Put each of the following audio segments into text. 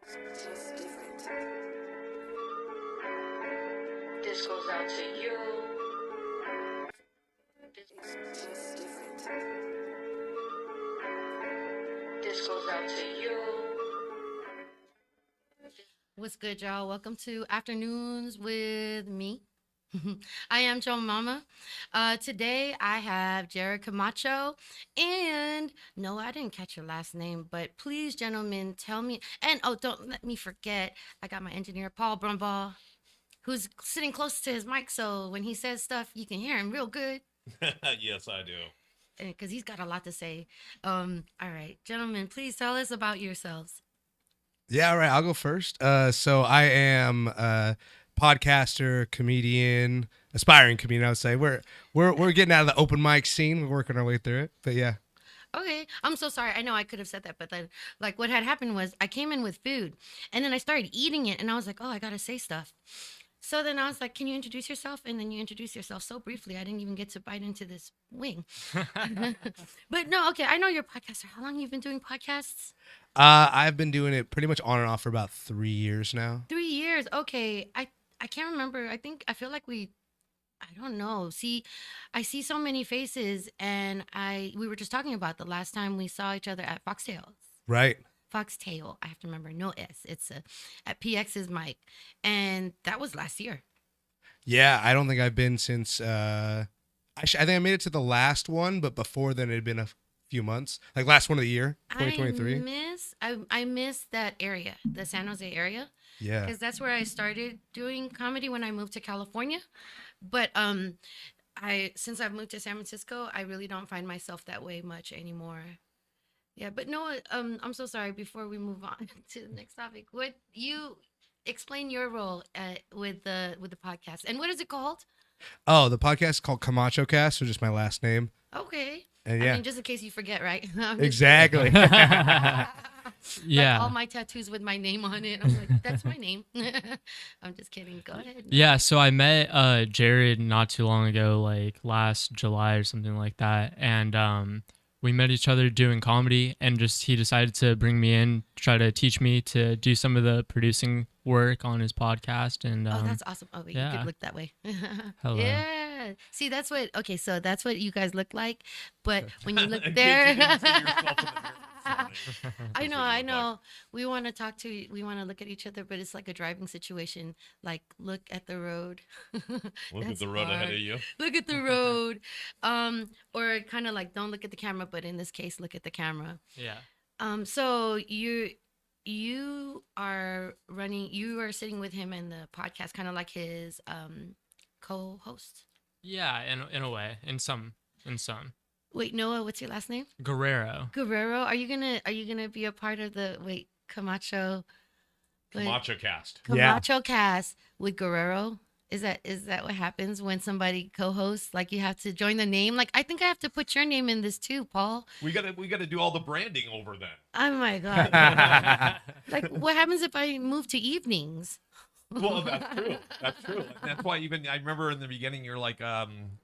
Just different. This goes out to you. Just different. This goes out to you. What's good, y'all? Welcome to Afternoons with me. I am JoMama. Today I have Jared Camacho. And no, I didn't catch your last name, but please, gentlemen, tell me. And oh, don't let me forget, I got my engineer, Paul Brumbaugh, who's sitting close to his mic. So when he says stuff, you can hear him real good Yes, I do. because he's got a lot to say. All right, gentlemen, please tell us about yourselves. Yeah, all right. I'll go first. So I am a podcaster, comedian, aspiring comedian. I would say we're getting out of the open mic scene. We're working our way through it. But yeah, Okay, I'm so sorry. I know I could have said that, but then, like, what had happened was I came in with food, and then I started eating it, and I was like, oh, I gotta say stuff. So then I was like, can you introduce yourself? And then you introduced yourself so briefly, I didn't even get to bite into this wing. But no, okay, I know you're a podcaster. How long you been doing podcasts? I've been doing it pretty much on and off for about 3 years now. 3 years. Okay, I can't remember. I feel like I don't know. See, I see so many faces, and we were just talking about the last time we saw each other at Foxtails. Right. Foxtail. I have to remember. No S. It's at PX's mic, and that was last year. Yeah, I don't think I've been since. I think I made it to the last one, but before then it had been a few months. Like last one of the year, 2023. I miss that area, the San Jose area, Yeah. because that's where I started doing comedy when I moved to California. But I since I've moved to San Francisco, I really don't find myself that way much anymore. Yeah, but no, I'm so sorry. Before we move on to the next topic, what you explain your role with the podcast and what is it called? Oh, the podcast is called Camacho Cast, so just my last name. Okay, And I yeah, mean just in case you forget, right? I'm just exactly. like Yeah. all my tattoos with my name on it. I'm like, that's my name. I'm just kidding. Go ahead. Yeah, so I met Jared not too long ago, like last July or something like that. And we met each other doing comedy, and just he decided to bring me in, try to teach me to do some of the producing work on his podcast. And Oh, that's awesome. Oh, wait, you yeah. could look that way. Hello. Yeah. See, okay, so that's what you guys look like. But when you look In case there, you didn't see yourself in the mirror this morning. I That's know, what you I look know. We want to we want to look at each other, but it's like a driving situation. Like, look at the road. Look at That's the road ahead hard. of you. Look at the road. Or kind of like, don't look at the camera, but in this case, look at the camera. Yeah. So you are sitting with him in the podcast, kind of like his co-host. Yeah, in a way, in some. Wait, Noah, what's your last name? Guerrero. Guerrero. Are you gonna be a part of the Camacho? wait, Camacho cast. Yeah. Camacho cast with Guerrero? Is that what happens when somebody co-hosts? Like you have to join the name. Like I think I have to put your name in this too, Paul. We gotta do all the branding over then. Oh my god. Like what happens if I move to evenings? Well, that's true. That's true. And that's why even I remember in the beginning you're like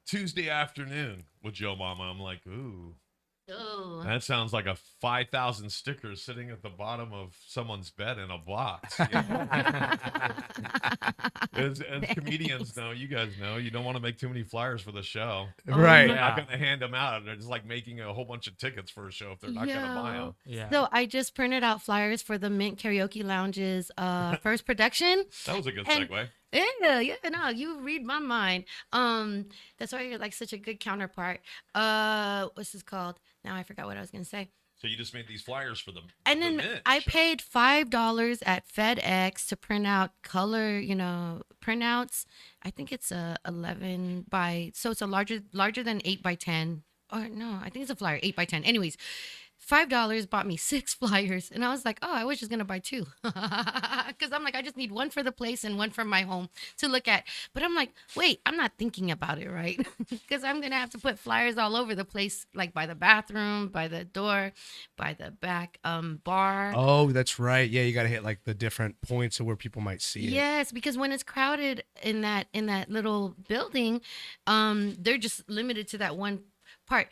Tuesday afternoon with Joe Mama. I'm like, ooh, Oh. that sounds like a 5,000 stickers sitting at the bottom of someone's bed in a box. As comedians know, you guys know, you don't want to make too many flyers for the show. Right. They're Yeah. not going to hand them out. They're just like making a whole bunch of tickets for a show if they're not going to buy Yeah. them. Yeah. So I just printed out flyers for the Mint Karaoke Lounge's first production. That was a good And- segue. Yeah, no, you read my mind. That's why you're like such a good counterpart. What's this called? Now I forgot what I was gonna say. So you just made these flyers for them. And then I paid $5 at FedEx to print out color, printouts. I think it's a 11 by, so it's a larger than 8 by 10. Or no, I think it's a flyer 8 by 10. Anyways, $5 bought me 6 flyers, and I was like, oh, I was just gonna buy 2, because I'm like, I just need one for the place and one for my home to look at. But I'm like, wait, I'm not thinking about it right, because I'm gonna have to put flyers all over the place, like by the bathroom, by the door, by the back bar. Oh, that's right. Yeah, you got to hit like the different points of where people might see it. Yes, because when it's crowded in that little building, they're just limited to that one part.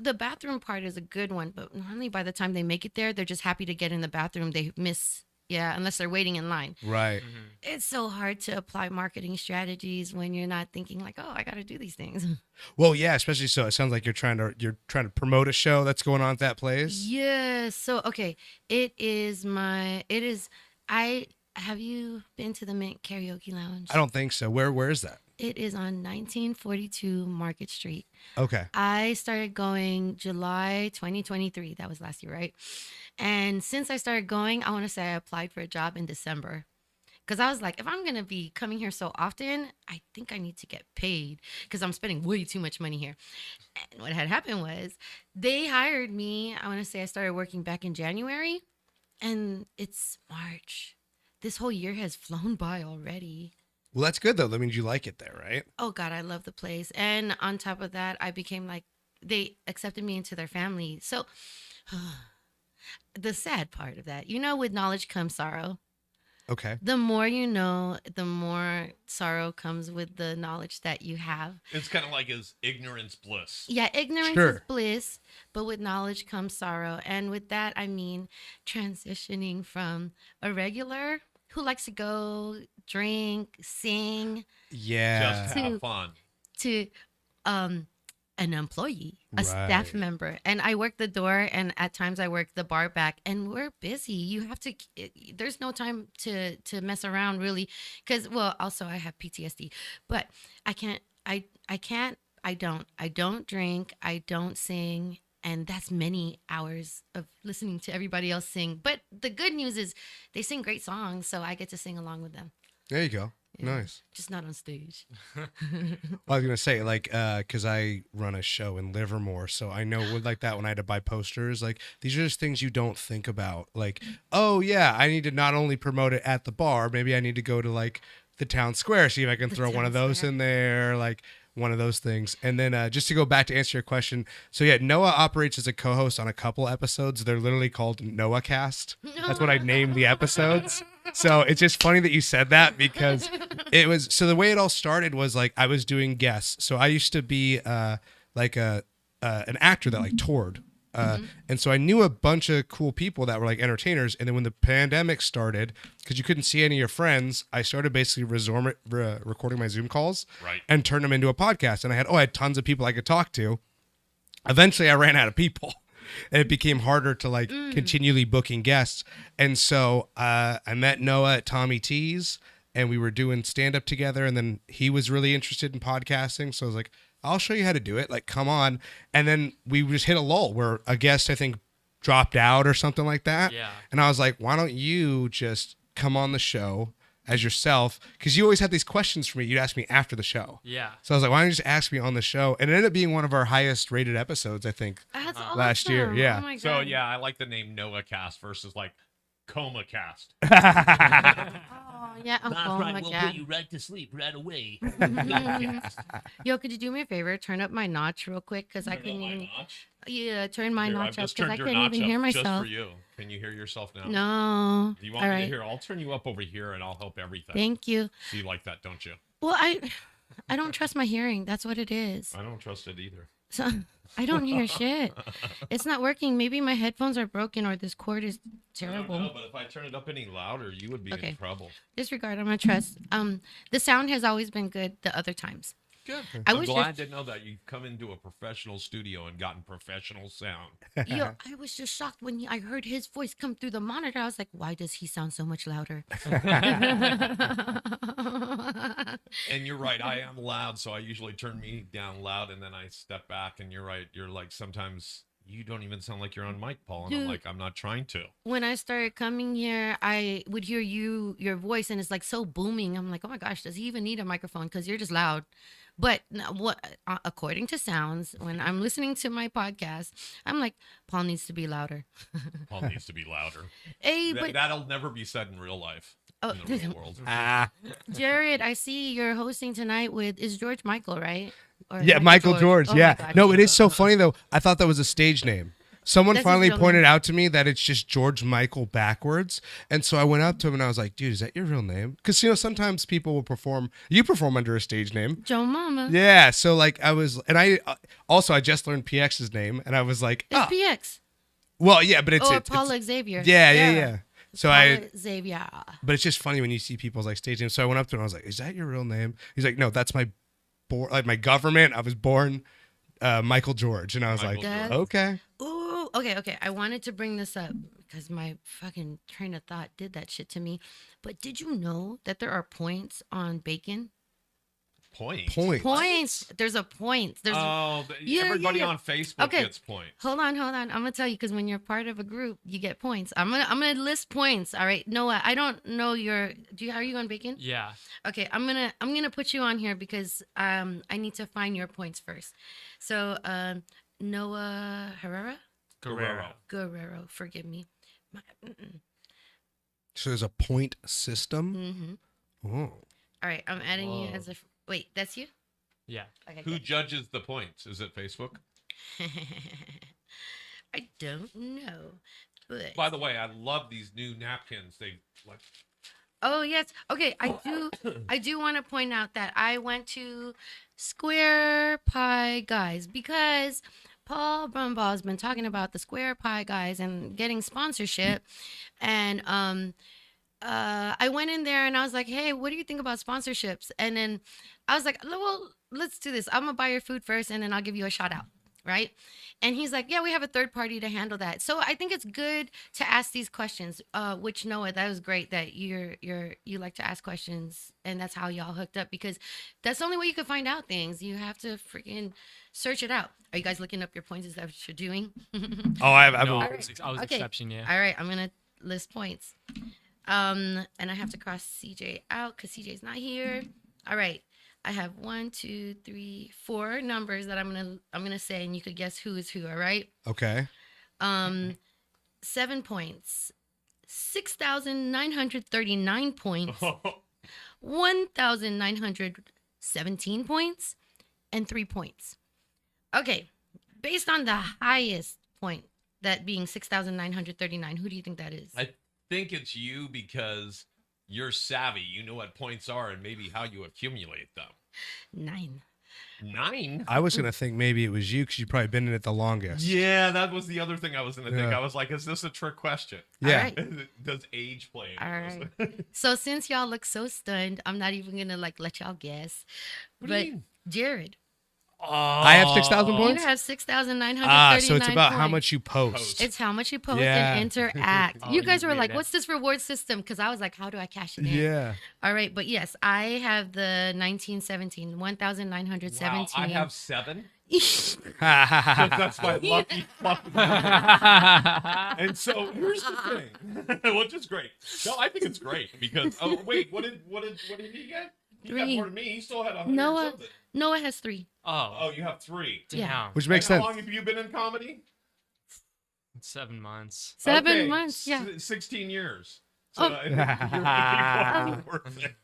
The bathroom part is a good one, but normally by the time they make it there, they're just happy to get in the bathroom. They miss Yeah, unless they're waiting in line. Right. It's so hard to apply marketing strategies when you're not thinking like, oh, I got to do these things. Well, yeah, especially so it sounds like you're trying to promote a show that's going on at that place. Yes. So okay, I have you been to the Mint Karaoke Lounge? I don't think so. Where is that? It is on 1942 Market Street. Okay. I started going July 2023. That was last year, right? And since I started going, I want to say I applied for a job in December. Because I was like, if I'm going to be coming here so often, I think I need to get paid because I'm spending way too much money here. And what had happened was they hired me. I want to say I started working back in January and it's March. This whole year has flown by already. Well, that's good though. That means you like it there, right? Oh God, I love the place. And on top of that, I became like, they accepted me into their family. So the sad part of that, with knowledge comes sorrow. Okay. The more you know, the more sorrow comes with the knowledge that you have. It's kind of like his ignorance bliss. Yeah, ignorance Sure. is bliss, but with knowledge comes sorrow. And with that, I mean transitioning from a regular who likes to go drink, sing, Yeah. Just have fun. to an employee, a staff Right. member. And I work the door and at times I work the bar back and we're busy. You have to, there's no time to mess around really. Cause also I have PTSD, but I don't drink. I don't sing. And that's many hours of listening to everybody else sing. But the good news is they sing great songs. So I get to sing along with them. There you go. Yeah. Nice. Just not on stage. I was gonna say, like, because I run a show in Livermore, so I know with like that when I had to buy posters, like these are just things you don't think about. Like, oh yeah, I need to not only promote it at the bar, maybe I need to go to like the town square, see if I can The throw one town of those square. in there, like one of those things. And then just to go back to answer your question, so yeah, Noah operates as a co-host on a couple episodes. They're literally called Noah Cast. That's what I named the episodes. So it's just funny that you said that because it was, so the way it all started was like I was doing guests. So I used to be like an actor that like toured. And so I knew a bunch of cool people that were like entertainers. And then when the pandemic started, because you couldn't see any of your friends, I started basically recording my Zoom calls Right. and turned them into a podcast. And I had tons of people I could talk to. Eventually I ran out of people. And it became harder to like continually booking guests. And so I met Noah at Tommy T's and we were doing stand up together. And then he was really interested in podcasting. So I was like, I'll show you how to do it. Like, come on. And then we just hit a lull where a guest, I think, dropped out or something like that. Yeah. And I was like, why don't you just come on the show as yourself? Because you always had these questions for me. You'd ask me after the show. Yeah. So I was like, why don't you just ask me on the show? And it ended up being one of our highest rated episodes, I think. That's awesome. Last year, yeah. Oh my God. So yeah, I like the name Noah Cast versus like Coma Cast. Oh, yeah. Oh, That's oh right. my We'll God. put you right to sleep right away. Yo, could you do me a favor? Turn up my notch real quick because I couldn't even. Yeah, turn my Here, notch I've up just because I turned your couldn't notch even hear up just myself. for you. Can you hear yourself now? No. Do you want All me right. to hear? I'll turn you up over here and I'll help everything. Thank you. So you like that, don't you? Well, I don't trust my hearing. That's what it is. I don't trust it either. So I don't hear shit. It's not working. Maybe my headphones are broken or this cord is I don't terrible. know, but if I turn it up any louder, you would be Okay. in trouble. Disregard. I'm gonna trust. The sound has always been good the other times. Good. I I'm was glad just- to know that you've come into a professional studio and gotten professional sound. Yo, I was just shocked when I heard his voice come through the monitor. I was like, why does he sound so much louder? And you're right, I am loud, so I usually turn me down loud and then I step back. And you're right, you're like sometimes you don't even sound like you're on mic, Paul. And I'm Dude. like, I'm not trying to. When I started coming here, I would hear your voice, and it's like so booming. I'm like, oh my gosh, does he even need a microphone? Because you're just loud. But according to sounds, when I'm listening to my podcast, I'm like, Paul needs to be louder. Paul needs to be louder. Hey, but That'll never be said in real life. Oh, In the real world. Jared, I see you're hosting tonight with is George Michael, right? Or Yeah, Michael George. Oh my Yeah. God. No, it is so funny though. I thought that was a stage name. Someone That's his finally real pointed name. out to me that it's just George Michael backwards. And so I went up to him and I was like, dude, is that your real name? Because, sometimes people will perform, you perform under a stage name. JoMama. Yeah. So like I was, and I just learned PX's name and I was like, It's oh, PX. well, yeah, but it's, Or it's Paul Xavier. yeah. So Paul Xavier. but it's just funny when you see people's like stage names. So I went up to him. I was like, "Is that your real name?" He's like, "No, that's my my government. I was born Michael George." And I was Michael like, George. "Okay." Ooh, okay. I wanted to bring this up because my fucking train of thought did that shit to me. But did you know that there are points on bacon? Point. Points. There's a point. There's Everybody yeah. on Facebook Okay. gets points. Hold on. I'm gonna tell you because when you're part of a group, you get points. I'm gonna list points. All right, Noah. I don't know your. Are you on bacon? Yeah. Okay, I'm gonna put you on here because I need to find your points first. So Noah Guerrero. Forgive me. So there's a point system. Mm-hmm. Oh. All right, I'm adding you Whoa. as a. Wait, that's you. Yeah. Okay. Who good. judges the points? Is it Facebook? I don't know, but By the way, I love these new napkins. They like. oh yes, okay. I do want to point out that I went to Square Pie Guys because Paul Brumbaugh has been talking about the Square Pie Guys and getting sponsorship, and I went in there and I was like, hey, what do you think about sponsorships? And then I was like, well, let's do this. I'm gonna buy your food first, and then I'll give you a shout out. Right. And he's like, yeah, we have a third party to handle that. So I think it's good to ask these questions, which Noah, that was great that you like to ask questions. And that's how y'all hooked up, because that's the only way you can find out things. You have to freaking search it out. Are you guys looking up your points? Is that what you're doing? Oh, I've No, a- I was Okay. exception, yeah. All right. I'm going to list points. And I have to cross CJ out because CJ's not here. All right. I have 1, 2, 3, 4 numbers that I'm gonna say, and you could guess who is who. All right. okay. 7 points, 6,939 points, 1,917 points, and 3 points. Okay, based on the highest point, that being 6,939, who do you think that is? I think it's you because you're savvy. You know what points are and maybe how you accumulate them. 9. 9? I was gonna think maybe it was you because you've probably been in it the longest. Yeah, that was the other thing I was going to think. Yeah. I was like, is this a trick question? Yeah. All right. Does age play into All this? right. So since y'all look so stunned, I'm not even gonna let y'all guess. What do you But mean? Jared, I have 6,000 you points. have 6,939. So it's about how points. much you post. Post. It's how much you post Yeah. and interact. Oh, You guys you were weird like, ass. what's this reward system? Because I was like, how do I cash it in? Yeah. All right. But yes, I have the 1917, Wow, 1,917. I have 7. That's That's my lucky fucking number. And so here's the thing, which is great. No, I think it's great because wait, what did he get? He got 3. more than me. He still had 100 Noah, something. Noah has 3. Oh, Oh, you have 3. damn. yeah. Which makes And sense. How long have you been in comedy? 7 months. 7 Okay, months. Yeah. 16 years. Oh. So I think you're worth it.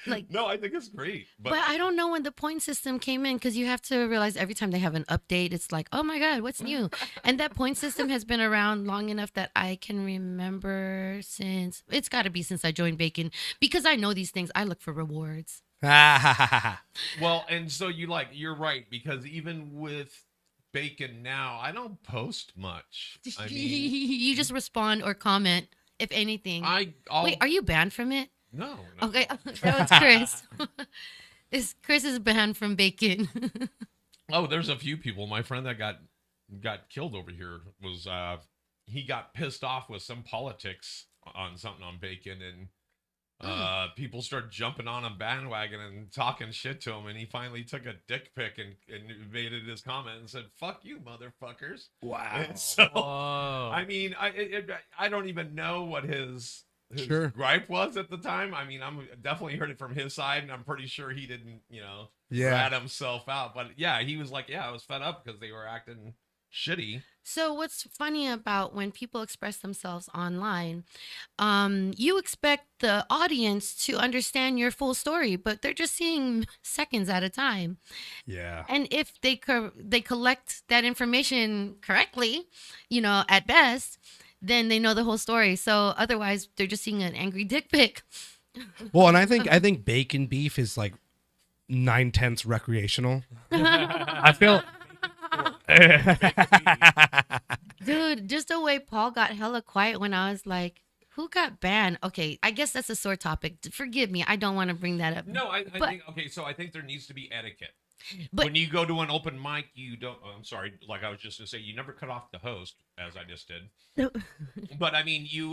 Like, No, I think it's great. but I don't know when the point system came in, because you have to realize every time they have an update, it's like, oh my God, what's new? And that point system has been around long enough that I can remember since, it's got to be since I joined Bacon, because I know these things. I look for rewards. Well, and so you're right, because even with Bacon now, I don't post much. I mean, You just respond or comment, if anything. I'll Wait, are you banned from it? no. Okay, that was Chris. Chris is banned from Bacon. Oh, there's a few people. My friend that got killed over here was he got pissed off with some politics on something on Bacon, and people started jumping on a bandwagon and talking shit to him, and he finally took a dick pic and evaded his comment and said, "Fuck you, motherfuckers." Wow. And so Whoa. I mean, I don't even know what his Sure. gripe was at the time. I mean, I'm definitely heard it from his side, and I'm pretty sure he didn't, Yeah. rat himself out. But yeah, he was like, I was fed up because they were acting shitty. So what's funny about when people express themselves online, you expect the audience to understand your full story, but they're just seeing seconds at a time. Yeah. And if they collect that information correctly, at best, then they know the whole story. So otherwise, they're just seeing an angry dick pic. Well, and I think bacon beef is like 9/10 recreational. I feel. Dude, just the way Paul got hella quiet when I was like, Who got banned? Okay, I guess that's a sore topic. Forgive me. I don't want to bring that up. No, I But- think okay. So I think there needs to be etiquette. But- when you go to an open mic, you don't. I'm sorry. Like I was just gonna say, you never cut off the host, as I just did. But I mean, you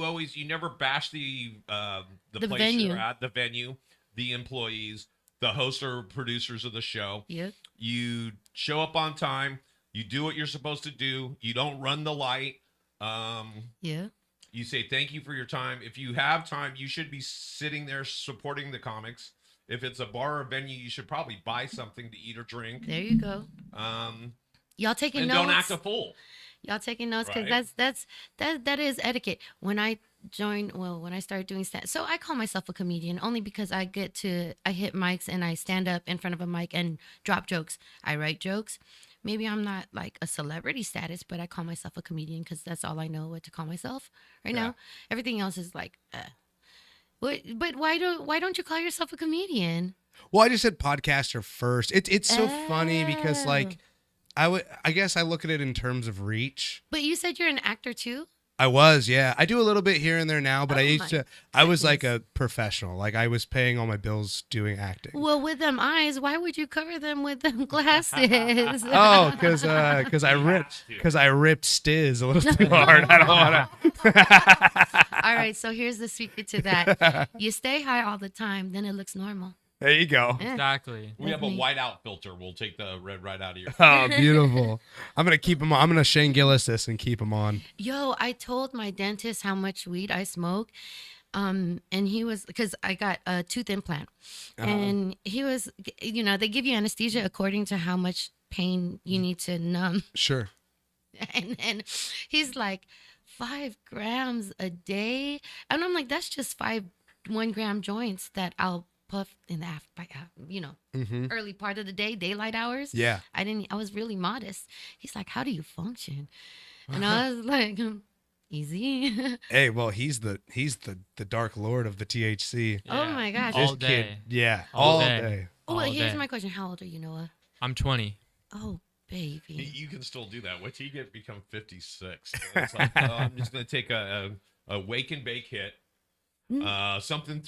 never bash the The place venue. you're at, the venue, the employees, the hosts or producers of the show. Yeah. You show up on time. You do what you're supposed to do. You don't run the light. Yeah. You say thank you for your time. If you have time, you should be sitting there supporting the comics. If it's a bar or venue, you should probably buy something to eat or drink. There you go. Y'all taking And notes? don't act a fool. Y'all taking notes because Right. that is etiquette. When I started doing stand, so I call myself a comedian only because I hit mics and I stand up in front of a mic and drop jokes. I write jokes. Maybe I'm not like a celebrity status, but I call myself a comedian because that's all I know what to call myself right Yeah. now. Everything else is like, but why don't you call yourself a comedian? Well, I just said podcaster first. It's so funny because like I guess I look at it in terms of reach. But you said you're an actor too. I was, yeah. I do a little bit here and there now, but Oh I used my to. I was like goodness. a professional. Like I was paying all my bills doing acting. Well, with them eyes, why would you cover them with them glasses? Oh, because I ripped Stiz a little too hard. I don't want to. All right, so here's the secret to that. You stay high all the time, then it looks normal. There you go. Eh. Exactly. We have a me. whiteout filter. We'll take the red right out of your. Oh, beautiful. I'm gonna keep them on. I'm gonna Shane Gillis this and keep them on. Yo, I told my dentist how much weed I smoke. And he was, because I got a tooth implant. And he was, they give you anesthesia according to how much pain you need to numb. Sure. And he's like, 5 grams a day. And I'm like, that's just 1 gram joints that I'll puff in the early part of the day, daylight hours. Yeah. I was really modest. He's like, how do you function? And I was like, easy. Hey, well, he's the dark lord of the THC. Oh my gosh. All This kid- day. yeah. All All day. day. Oh, well, all here's day. my question. How old are you, Noah? I'm 20. Oh, baby. You can still do that. Wait till you become 56. It's like, I'm just gonna take a wake and bake hit. Something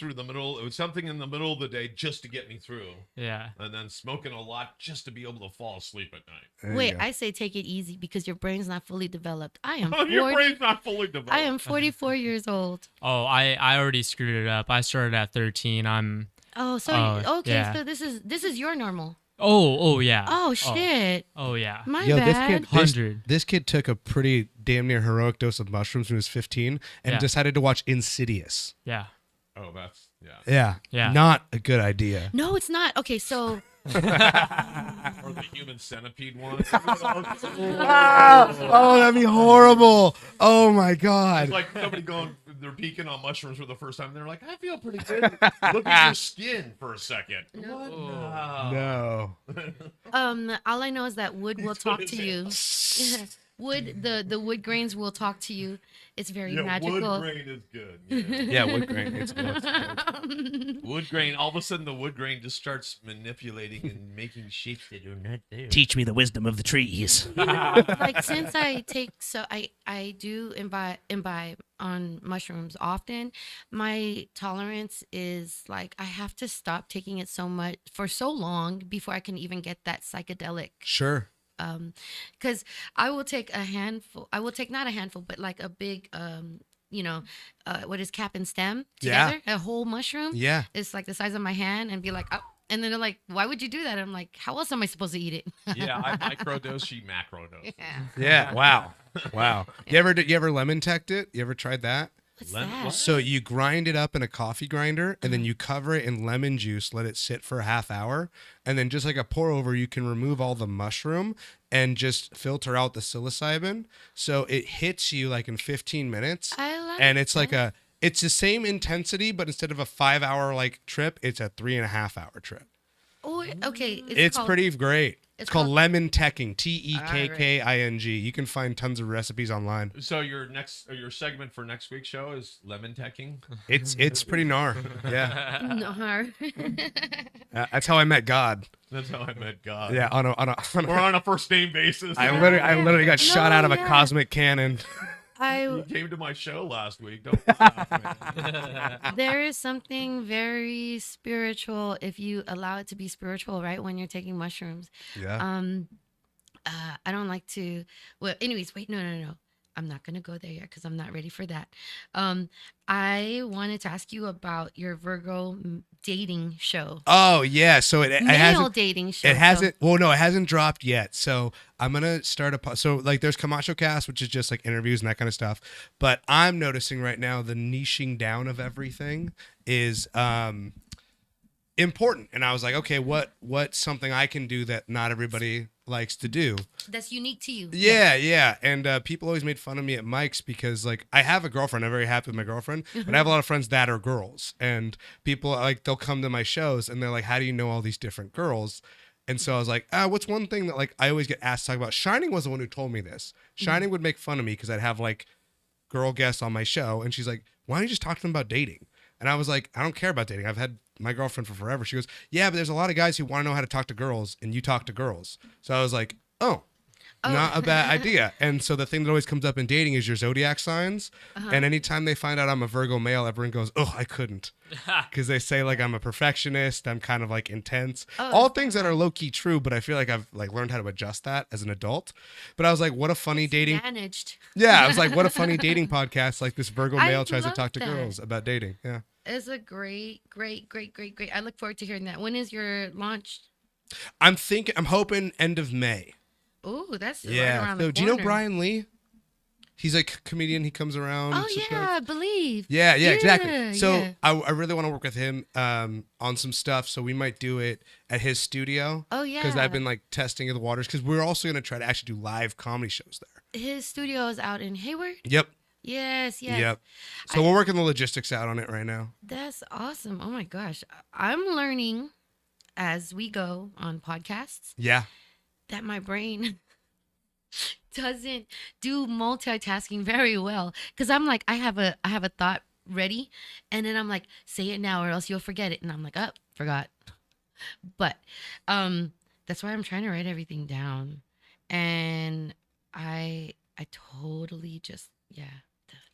something in the middle of the day just to get me through, Yeah. and then smoking a lot just to be able to fall asleep at night. There you Wait, go. I say take it easy because your brain's not fully developed. I am Your 40. brain's not fully developed. I am 44 years old. Oh, I already screwed it up. I started at 13. I'm. Oh, so Oh, okay, yeah. so this is your normal. Oh yeah. Oh shit. Oh yeah. My Yo, bad. 100. This kid took a pretty damn near heroic dose of mushrooms when he was 15 and Yeah. decided to watch Insidious. Yeah. Oh, that's yeah. Yeah. Yeah. Not a good idea. No, it's not. Okay, so Or the human centipede one. Oh, that'd be horrible. Oh my God. It's like somebody they're peeking on mushrooms for the first time. They're like, I feel pretty good. Look at your skin for a second. What? No. No. all I know is that wood will talk what to it you. Wood, the wood grains will talk to you. It's very Yeah, magical. wood grain is good. Yeah. Yeah, wood grain. It's good. Wood grain. All of a sudden, the wood grain just starts manipulating and making shapes that are not there. Teach me the wisdom of the trees. Like since I do imbibe on mushrooms often, my tolerance is like I have to stop taking it for so long before I can even get that psychedelic. Sure. Because I will take a handful. I will take not a handful, but like a big what is cap and stem Yeah. together, a whole mushroom. Yeah. It's like the size of my hand, and be like, oh. And then they're like, why would you do that? I'm like, how else am I supposed to eat it? Yeah, I microdose, she macrodose. Yeah. Yeah. Wow. Wow. You ever lemon teched it? You ever tried that? What's Lemon- that? what? So you grind it up in a coffee grinder and then you cover it in lemon juice, let it sit for a half hour, and then just like a pour over, you can remove all the mushroom and just filter out the psilocybin. So it hits you like in 15 minutes. I like And it's like that. it's the same intensity, but instead of a 5-hour like trip, it's a 3.5-hour trip. Oh, okay. It's called- pretty great. it's It's called called- lemon teching, Tekking. You can find tons of recipes online. So your segment for next week's show is lemon teching. It's pretty gnar. Yeah, No. that's how I met God. That's how I met God. Yeah, on a We're on a first name basis. I literally got shot No, out of a yeah. cosmic cannon. You came to my show last week. Don't laugh, man. There is something very spiritual if you allow it to be spiritual, right? When you're taking mushrooms. Yeah. I don't like to. Well, anyways, wait, no. I'm not gonna go there yet because I'm not ready for that. I wanted to ask you about your Virgo dating show. Oh yeah, so it Male hasn't. dating show. It hasn't. Well, no, it hasn't dropped yet. So I'm gonna start so like there's Camacho Cast, which is just like interviews and that kind of stuff. But I'm noticing right now the niching down of everything is important. And I was like, okay, what's something I can do that not everybody likes to do? That's unique to you. Yeah. And people always made fun of me at Mike's because like I have a girlfriend. I'm very happy with my girlfriend, but I have a lot of friends that are girls, and people like they'll come to my shows and they're like, how do you know all these different girls? And so I was like, what's one thing that like I always get asked to talk about? Shining was the one who told me this. Shining would make fun of me because I'd have like girl guests on my show, and she's like, why don't you just talk to them about dating? And I was like, I don't care about dating. I've had my girlfriend for forever. She goes, yeah, but there's a lot of guys who want to know how to talk to girls, and you talk to girls. So I was like, oh. Not a bad idea. And so the thing that always comes up in dating is your zodiac signs. And anytime they find out I'm a Virgo male, everyone goes, oh, I couldn't. Because they say like I'm a perfectionist. I'm kind of like intense. All things that are low key true, but I feel like I've like learned how to adjust that as an adult. But I was like, what a funny dating. Managed. Yeah, I was like, what a funny dating podcast. Like this Virgo I male tries to love talk to that. girls about dating. Yeah. It's a great. I look forward to hearing that. When is your launch? I'm hoping end of May. Oh, that's right Yeah. around So the do you know corner. Brian Lee? He's like a comedian. He comes around. Oh subscribes. yeah, Believe. Yeah, exactly. So yeah. I really want to work with him on some stuff. So we might do it at his studio. Oh yeah. Because I've been like testing the waters. Because we're also going to try to actually do live comedy shows there. His studio is out in Hayward. Yep. Yes. Yep. So we're working the logistics out on it right now. That's awesome. Oh my gosh, I'm learning as we go on podcasts Yeah. that my brain doesn't do multitasking very well, because I'm like I have a thought ready, and then I'm like, say it now or else you'll forget it, and I'm like, oh, forgot. But that's why I'm trying to write everything down, and I totally just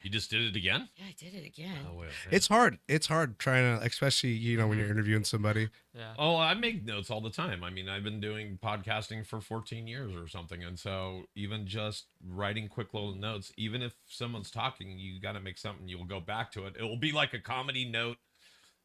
You just did it again? yeah, I did it again. Oh, wait. It's hard. It's hard trying to, especially, when you're interviewing somebody. Yeah. Oh, I make notes all the time. I mean, I've been doing podcasting for 14 years or something. And so even just writing quick little notes, even if someone's talking, you got to make something, you'll go back to it. It will be like a comedy note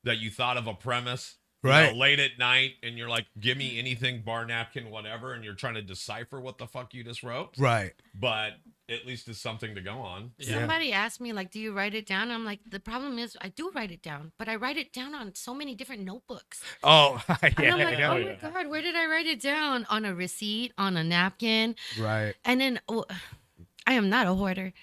that you thought of a premise Right. late at night, and you're like, give me anything, bar napkin, whatever. And you're trying to decipher what the fuck you just wrote. Right. But at least it's something to go on. Yeah. Somebody asked me, like, do you write it down? I'm like, the problem is I do write it down, but I write it down on so many different notebooks. Oh, yeah. And I'm like, yeah. oh my God, where did I write it down? On a receipt, on a napkin. Right. And then I am not a hoarder.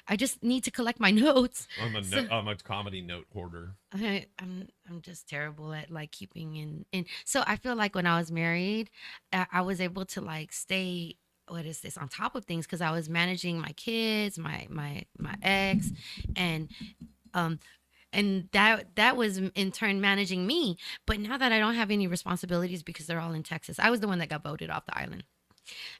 I just need to collect my notes. I'm a comedy note hoarder. I'm just terrible at like keeping in. So I feel like when I was married, I was able to like stay, what is this, on top of things, because I was managing my kids, my ex, and that was in turn managing me. But now that I don't have any responsibilities because they're all in Texas, I was the one that got voted off the island.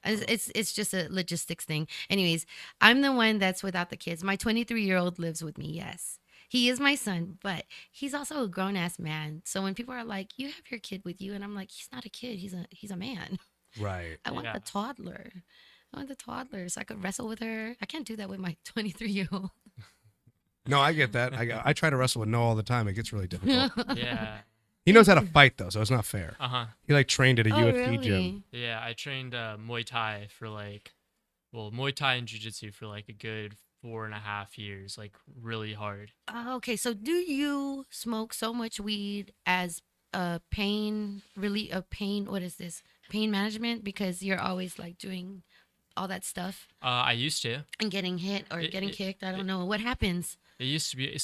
It's just a logistics thing. Anyways, I'm the one that's without the kids. My 23-year-old lives with me. Yes, he is my son, but he's also a grown ass man. So when people are like, "You have your kid with you," and I'm like, "He's not a kid. He's a man." Right. I want the toddler. I want the toddler so I could wrestle with her. I can't do that with my 23-year-old. No, I get that. I try to wrestle with Noah all the time. It gets really difficult. Yeah. He knows how to fight though, so it's not fair. Uh-huh. He like trained at a Oh, UFC gym. really? Yeah, I trained Muay Thai for Muay Thai and Jiu-Jitsu for like a good 4.5 years, like really hard. Okay, so do you smoke so much weed as a pain what is this? Pain management, because you're always like doing all that stuff I used to. and getting hit or getting kicked. I don't know. What happens? It used to be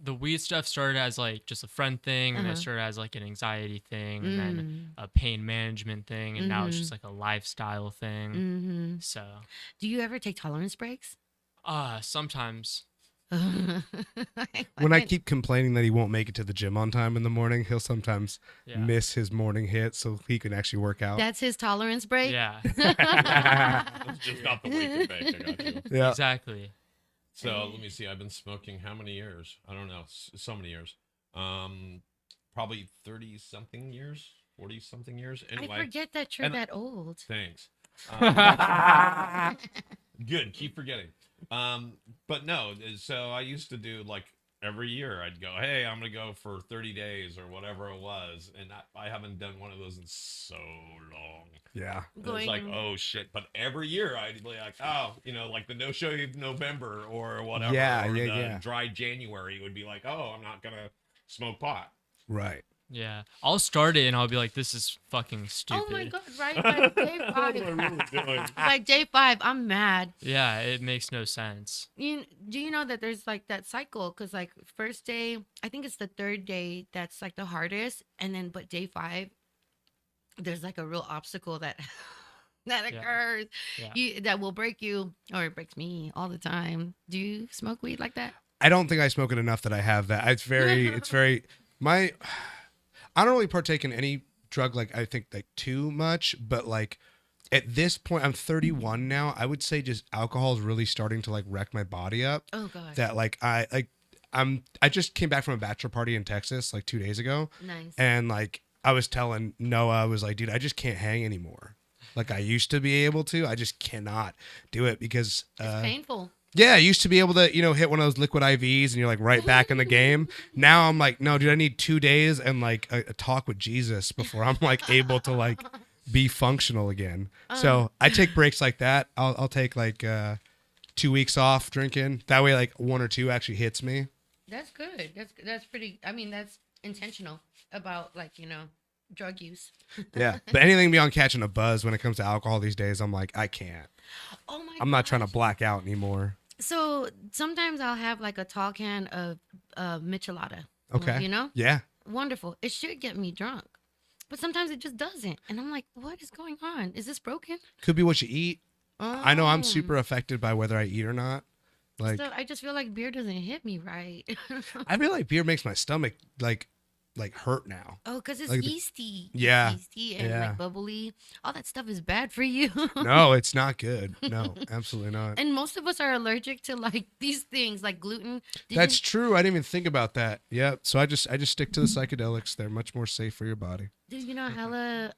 the weed stuff started as like just a friend thing, and Uh-huh. it started as like an anxiety thing, and then Mm. a pain management thing, and now it's Mhm. just like a lifestyle thing. Mm-hmm. So, Do you ever take tolerance breaks? sometimes. When I keep complaining that he won't make it to the gym on time in the morning, he'll sometimes Yeah. miss his morning hit so he can actually work out. That's his tolerance break? Yeah. It's just not the way to make. I got you. Yeah. Exactly. So let me see. I've been smoking how many years? I don't know. So many years. Probably 30 something years, 40 something years. Anyway, I forget that you're and- that old. thanks. Good. Keep forgetting. But no. So I used to do like every year. I'd go, hey, I'm gonna go for 30 days or whatever it was, and I haven't done one of those in so long. Yeah. It's like, oh shit! But every year I'd be like, oh, like the no show November or whatever, Yeah, or yeah, the yeah. dry January would be like, oh, I'm not gonna smoke pot. Right. Yeah, I'll start it and I'll be like, this is fucking stupid. Oh my god! Right, like day What five. am I really doing? Like day 5, I'm mad. Yeah, it makes no sense. Do you know that there's like that cycle? Because like first day, I think it's the third day that's like the hardest, and then but day 5, there's like a real obstacle that that Yeah. occurs. Yeah. That will break you, or it breaks me all the time. Do you smoke weed like that? I don't think I smoke it enough that I have that. It's very I don't really partake in any drug like I think like too much, but like at this point I'm 31 now. I would say just alcohol is really starting to like wreck my body up. Oh god. That like I just came back from a bachelor party in Texas like 2 days ago, Nice. and like I was telling Noah, I was like, dude, I just can't hang anymore. Like I used to be able to, I just cannot do it because It's painful. yeah, I used to be able to, hit one of those liquid IVs and you're like right back in the game. Now I'm like, no, dude, I need 2 days and like a talk with Jesus before I'm like able to like be functional again. So I take breaks like that. I'll take like 2 weeks off drinking. That way, like 1 or 2 actually hits me. That's good. That's pretty. I mean, that's intentional about like drug use. Yeah, but anything beyond catching a buzz when it comes to alcohol these days, I'm like, I can't. Oh my. I'm not trying to gosh. black out anymore. So sometimes I'll have like a tall can of Michelada. Okay. Yeah. Wonderful. It should get me drunk, but sometimes it just doesn't, and I'm like, what is going on? Is this broken? Could be what you eat. I know I'm Oh. super affected by whether I eat or not. Like, So I just feel like beer doesn't hit me right. I feel like beer makes my stomach like hurt now. Oh, because it's Like the- yeasty. Yeah, It's yeasty and yeah. like bubbly. All that stuff is bad for you. No, it's not good. No, absolutely not. And most of us are allergic to like these things, like gluten. That's true. I didn't even think about that. Yeah. So I just stick to the psychedelics. They're much more safe for your body. Did you know hella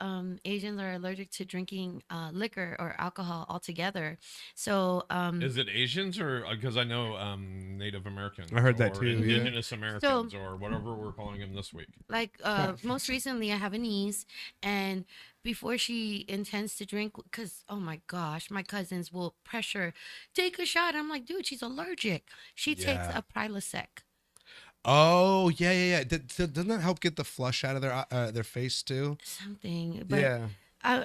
Asians are allergic to drinking liquor or alcohol altogether? So Is it Asians or because I know Native Americans? I heard that or too, yeah. Indigenous Americans or whatever we're calling them this week. like most recently I have a niece, and before she intends to drink, because oh my gosh, my cousins will pressure, take a shot. I'm like, dude, she's allergic. She takes Yeah. a Prilosec. Oh yeah. Doesn't that help get the flush out of their face too? Something. But Yeah.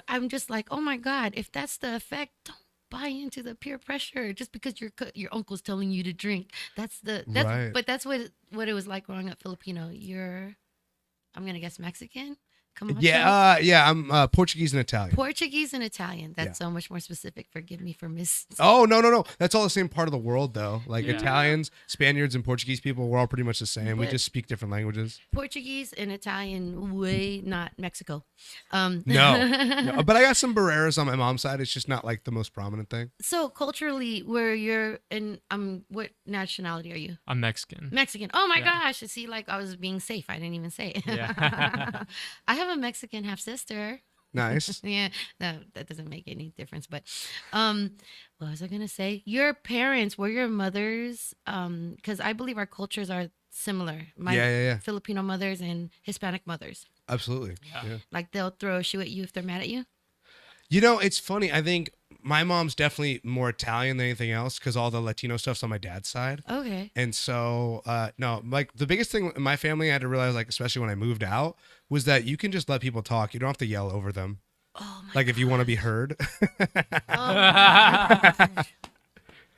I'm just like, oh my god, if that's the effect, don't buy into the peer pressure just because your uncle's telling you to drink. That's Right. but that's what it was like growing up Filipino. I'm gonna guess Mexican. Come on. Yeah. I'm Portuguese and Italian. Portuguese and Italian. That's Yeah. so much more specific. Forgive me for miss. Oh no. That's all the same part of the world though. Like Yeah. Italians, Spaniards, and Portuguese people, we're all pretty much the same. We But- just speak different languages. Portuguese and Italian, way not Mexico. No, but I got some Barreras on my mom's side. It's just not like the most prominent thing. So culturally, where you're in, what nationality are you? I'm Mexican. Mexican. Oh my Yeah. gosh! See, like I was being safe. I didn't even say it. Yeah. I have a Mexican half sister. Nice. Yeah, no, that doesn't make any difference. But, what was I gonna say? Your parents were your mothers, because I believe our cultures are similar. My Yeah. Filipino mothers and Hispanic mothers, Absolutely. Yeah. Yeah. like they'll throw a shoe at you if they're mad at you. It's funny. I think my mom's definitely more Italian than anything else because all the Latino stuff's on my dad's side. Okay. And so, no, like the biggest thing in my family I had to realize, like, especially when I moved out, was that you can just let people talk. You don't have to yell over them. Oh my. Like, if you want to be heard. Oh my gosh.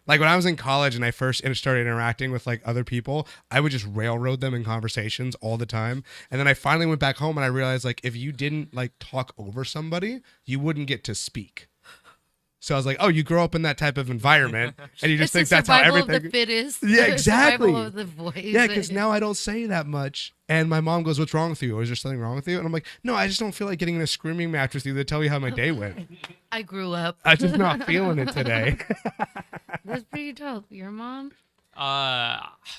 Like, when I was in college and I first started interacting with, like, other people, I would just railroad them in conversations all the time. And then I finally went back home and I realized, like, if you didn't, like, talk over somebody, you wouldn't get to speak. So I was like, oh, you grow up in that type of environment and you just think It's the that's how survival everything. of the fittest. Yeah, The exactly. survival of the voice. Yeah, because now I don't say that much. And my mom goes, what's wrong with you? Or is there something wrong with you? And I'm like, no, I just don't feel like getting in a screaming match with you to tell you how my day went. I grew up. I'm just not feeling it today. That's pretty dope. Your mom?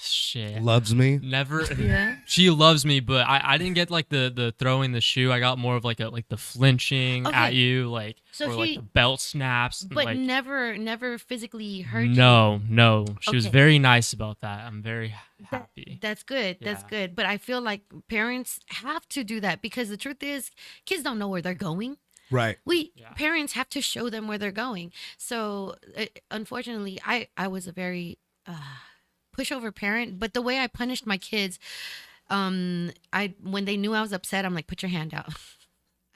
Shit. Loves me. Never. Yeah. She loves me, but I didn't get like the throwing the shoe. I got more of like the flinching Okay. at you, like So or like she- the belt snaps. and, But like, never physically hurt you. no. She was Okay. very nice about that. I'm very happy. That's good. That's Yeah. good. But I feel like parents have to do that because the truth is, kids don't know where they're going. Right. Yeah. Parents have to show them where they're going. So unfortunately, I was a very pushover parent. But the way I punished my kids, I when they knew I was upset, I'm like, put your hand out.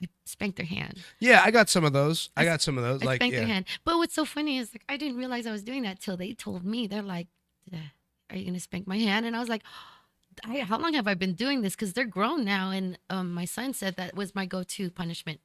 I spanked their hand. Yeah, I got some of those. I got some of those. I Like, spanked their yeah. hand. But what's so funny is like I didn't realize I was doing that till they told me. They're like, "Are you gonna spank my hand?" And I was like, how long have I been doing this? Because they're grown now, and my son said that was my go-to punishment,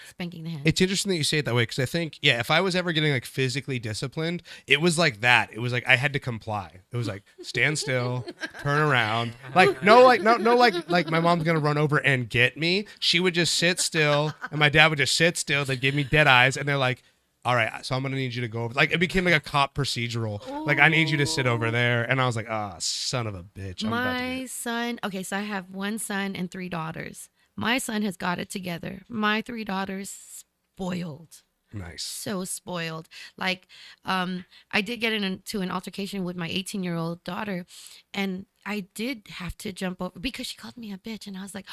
spanking the hand. It's interesting that you say it that way because I think, yeah, if I was ever getting like physically disciplined, it was like that. It was like I had to comply. It was like stand still, turn around. Like no, like my mom's gonna run over and get me. She would just sit still, and my dad would just sit still. They'd give me dead eyes, and they're like, "All right, so I'm gonna need you to go over." Like it became like a cop procedural. Like I need you to sit over there, and I was like, "Ah, son of a bitch." I'm about to My get son, okay, so I have one son and 3 daughters. My son has got it together. My 3 daughters, spoiled. nice. So spoiled. Like, I did get into an altercation with my 18-year-old daughter, and I did have to jump over because she called me a bitch, and I was like,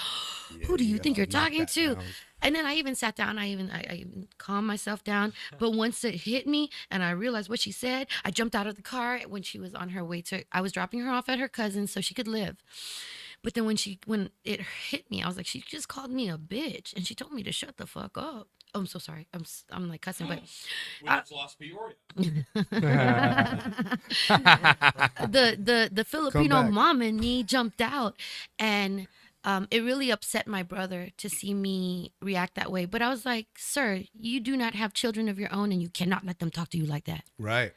"Who do you think you're gotta knock talking that to?" down. And then I even sat down. I even calmed myself down. But once it hit me, and I realized what she said, I jumped out of the car when she was on her way to. I was dropping her off at her cousin's so she could live. But then when it hit me, I was like, she just called me a bitch, and she told me to shut the fuck up. Oh, I'm so sorry. I'm like cussing, but We just lost Peoria. the Filipino back. mom in me jumped out, and it really upset my brother to see me react that way. But I was like, sir, you do not have children of your own, and you cannot let them talk to you like that. Right.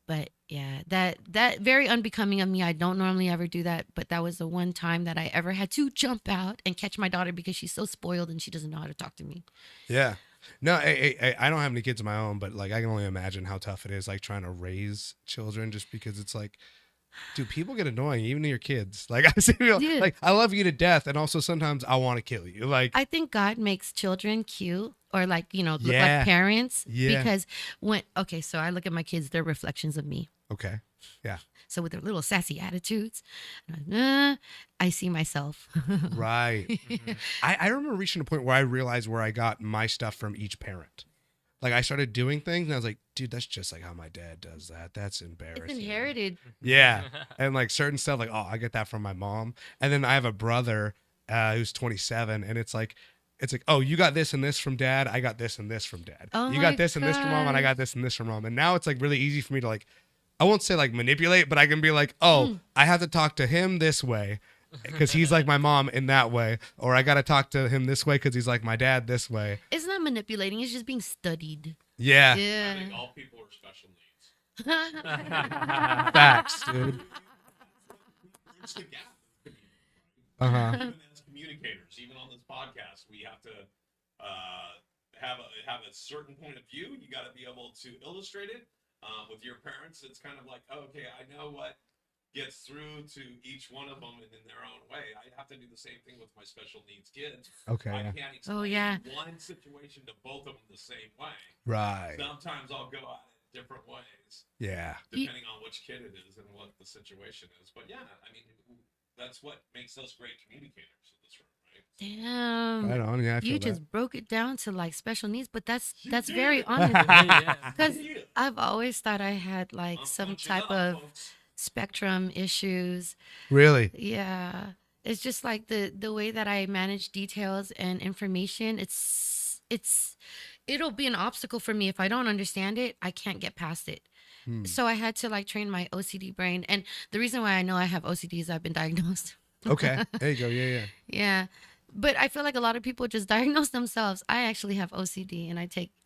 But yeah, that very unbecoming of me. I don't normally ever do that, but that was the one time that I ever had to jump out and catch my daughter because she's so spoiled and she doesn't know how to talk to me. Yeah. No, I don't have any kids of my own, but like I can only imagine how tough it is, like trying to raise children, just because it's like, dude, people get annoying, even your kids. Like I see, Yeah. like I love you to death, and also sometimes I want to kill you. Like I think God makes children cute or like, look Yeah. like parents. Yeah. Because so I look at my kids, they're reflections of me. okay, yeah, So with their little sassy attitudes, I see myself. right. I remember reaching a point where I realized where I got my stuff from each parent. Like I started doing things, and I was like, dude, that's just like how my dad does that. That's embarrassing. It's inherited. Yeah. And like certain stuff, like, oh, I get that from my mom. And then I have a brother who's 27, and it's like, oh, you got this and this from dad. I got this and this from dad. Oh you my got this and this from mom, and I got this and this from mom. And now it's like really easy for me to like, I won't say like manipulate, but I can be like, oh, I have to talk to him this way because he's like my mom in that way. Or I got to talk to him this way because he's like my dad this way. It's not manipulating. It's just being studied. Yeah. I Yeah. think all people are special needs. Facts, dude. Bridge the gap. Uh-huh. Even as communicators, even on this podcast, we have to have a certain point of view. You got to be able to illustrate it. With your parents, it's kind of like, oh, okay, I know what gets through to each one of them in their own way. I have to do the same thing with my special needs kids. Okay. I Yeah. can't explain Oh, yeah. one situation to both of them the same way. Right. Sometimes I'll go at it different ways, Yeah. depending on which kid it is and what the situation is. But yeah, I mean, that's what makes us great communicators in this room, right? Damn. Right on. Yeah. I feel You that. just broke it down to like special needs, but that's did. very honest. Yeah. Because Yeah. I've always thought I had like I'm some punching type up, of folks. spectrum issues. Really? Yeah. It's just like the way that I manage details and information. It'll be an obstacle for me if I don't understand it. I can't get past it. So I had to like train my OCD brain. And the reason why I know I have OCD is I've been diagnosed. Okay. There you go. Yeah. Yeah. Yeah. But I feel like a lot of people just diagnose themselves. I actually have OCD and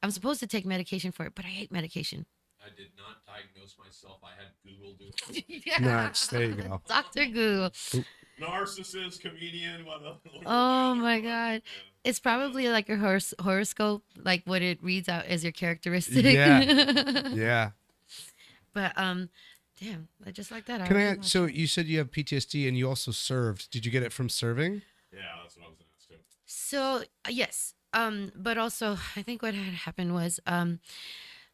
I'm supposed to take medication for it, but I hate medication. I did not diagnose myself. I had Google do it. Yeah. Nice. There you go. Dr. Google. Narcissist, comedian, what else? Oh my God. It's probably like a horoscope, like what it reads out as your characteristic. Yeah. Yeah. But Damn, just like that. Can I? already lost So it. you said you have PTSD and you also served. Did you get it from serving? Yeah, that's what I was gonna ask too. So yes, but also I think what had happened was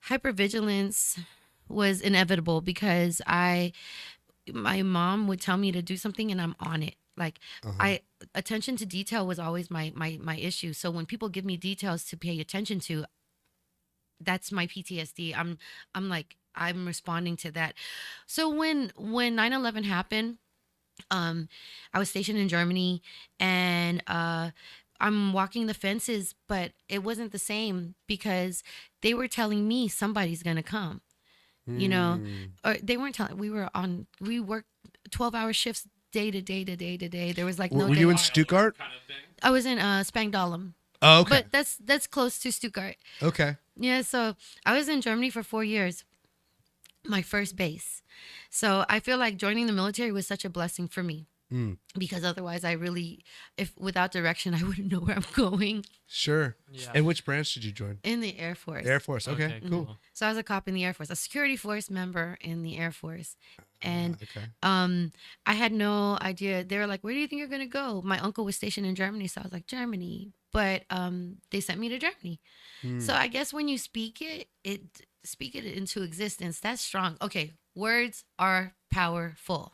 hypervigilance was inevitable because my mom would tell me to do something and I'm on it. Like I attention to detail was always my issue. So when people give me details to pay attention to, that's my PTSD. I'm like I'm responding to that. So when 9/11 happened, I was stationed in Germany and I'm walking the fences, but it wasn't the same because they were telling me somebody's gonna come, you know, or they weren't telling. We worked 12-hour shifts day to day to day to day. There was like no Were day you in off. Stuttgart? Kind of thing. I was in Spangdahlem, Oh, okay. but that's close to Stuttgart. Okay. Yeah, so I was in Germany for 4 years, my first base. So I feel like joining the military was such a blessing for me. Because otherwise if without direction I wouldn't know where I'm going. Sure. Yeah. And which branch did you join? In the Air Force. Air Force. Okay. Okay, Cool. So I was a cop in the Air Force, a security force member in the Air Force. And Okay. I had no idea. They were like, "Where do you think you're gonna go?" My uncle was stationed in Germany, so I was like, "Germany." But they sent me to Germany. So I guess when you speak it into existence. That's strong. Okay, words are powerful.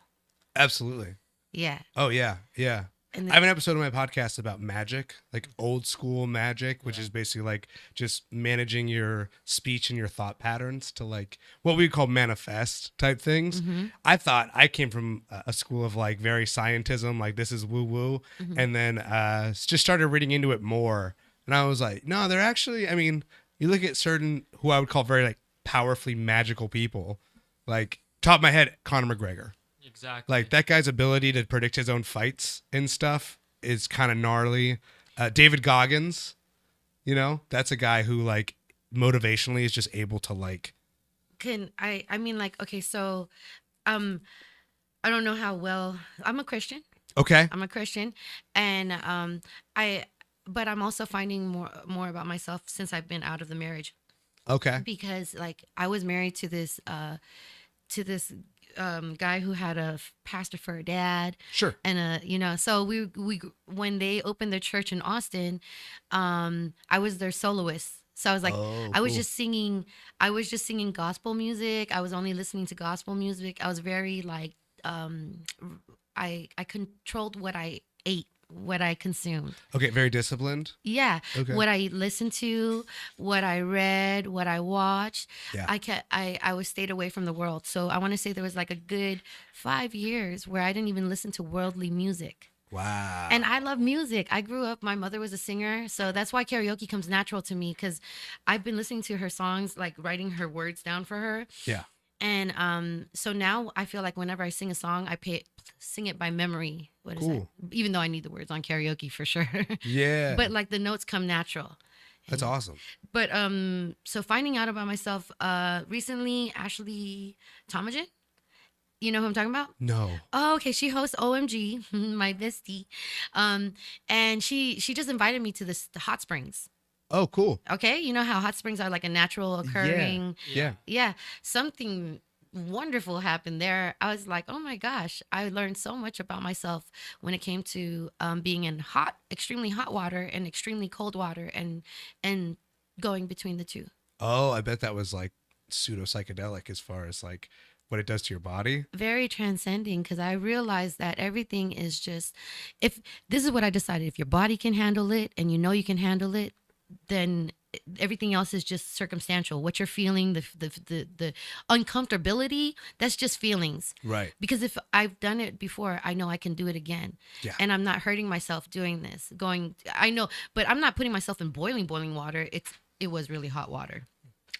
Absolutely. Yeah. Oh yeah. Yeah. And I have an episode of my podcast about magic, like old school magic, which is basically like just managing your speech and your thought patterns to like what we call manifest type things. I thought I came from a school of like very scientism, like this is woo woo, and then just started reading into it more. And I was like, no, they're actually, I mean, you look at certain who I would call very like powerfully magical people, like top of my head, Conor McGregor. Exactly. Like that guy's ability to predict his own fights and stuff is kind of gnarly. David Goggins, you know, that's a guy who like motivationally is just able to like. I mean like okay, so I don't know how well I'm a Christian. Okay. I'm a Christian, and but I'm also finding more about myself since I've been out of the marriage Okay. because like I was married to this guy who had a pastor for a dad. Sure. And so we when they opened their church in Austin, I was their soloist. So I was like, Oh, I was cool. just singing gospel music. I was only listening to gospel music. I was very like, I controlled what I ate, what I consumed. Okay. Very disciplined. Yeah. Okay. What I listened to, what I read, what I watched. Yeah. I was stayed away from the world. So I want to say there was like a good 5 years where I didn't even listen to worldly music. Wow. And I love music. I grew up, my mother was a singer. So that's why karaoke comes natural to me because I've been listening to her songs, like writing her words down for her. Yeah. And so now I feel like whenever I sing a song, sing it by memory. What is Cool. that? Even though I need the words on karaoke for sure. Yeah. But like the notes come natural. That's awesome. But so finding out about myself recently, Ashley Tomajan, you know who I'm talking about? No. Oh, okay. She hosts OMG, my bestie, and she just invited me to the hot springs. Oh, cool. Okay, you know how hot springs are like a natural occurring. Yeah. Yeah, something wonderful happened there. I was like, oh my gosh, I learned so much about myself when it came to being in extremely hot water and extremely cold water, and going between the two. Oh, I bet that was like pseudo psychedelic as far as like what it does to your body. Very transcending because I realized that everything is just, if this is what I decided, if your body can handle it and you know you can handle it, then everything else is just circumstantial. What you're feeling, the uncomfortability, that's just feelings. Right. Because if I've done it before, I know I can do it again. Yeah. And I'm not hurting myself doing this. I know, but I'm not putting myself in boiling water. It was really hot water.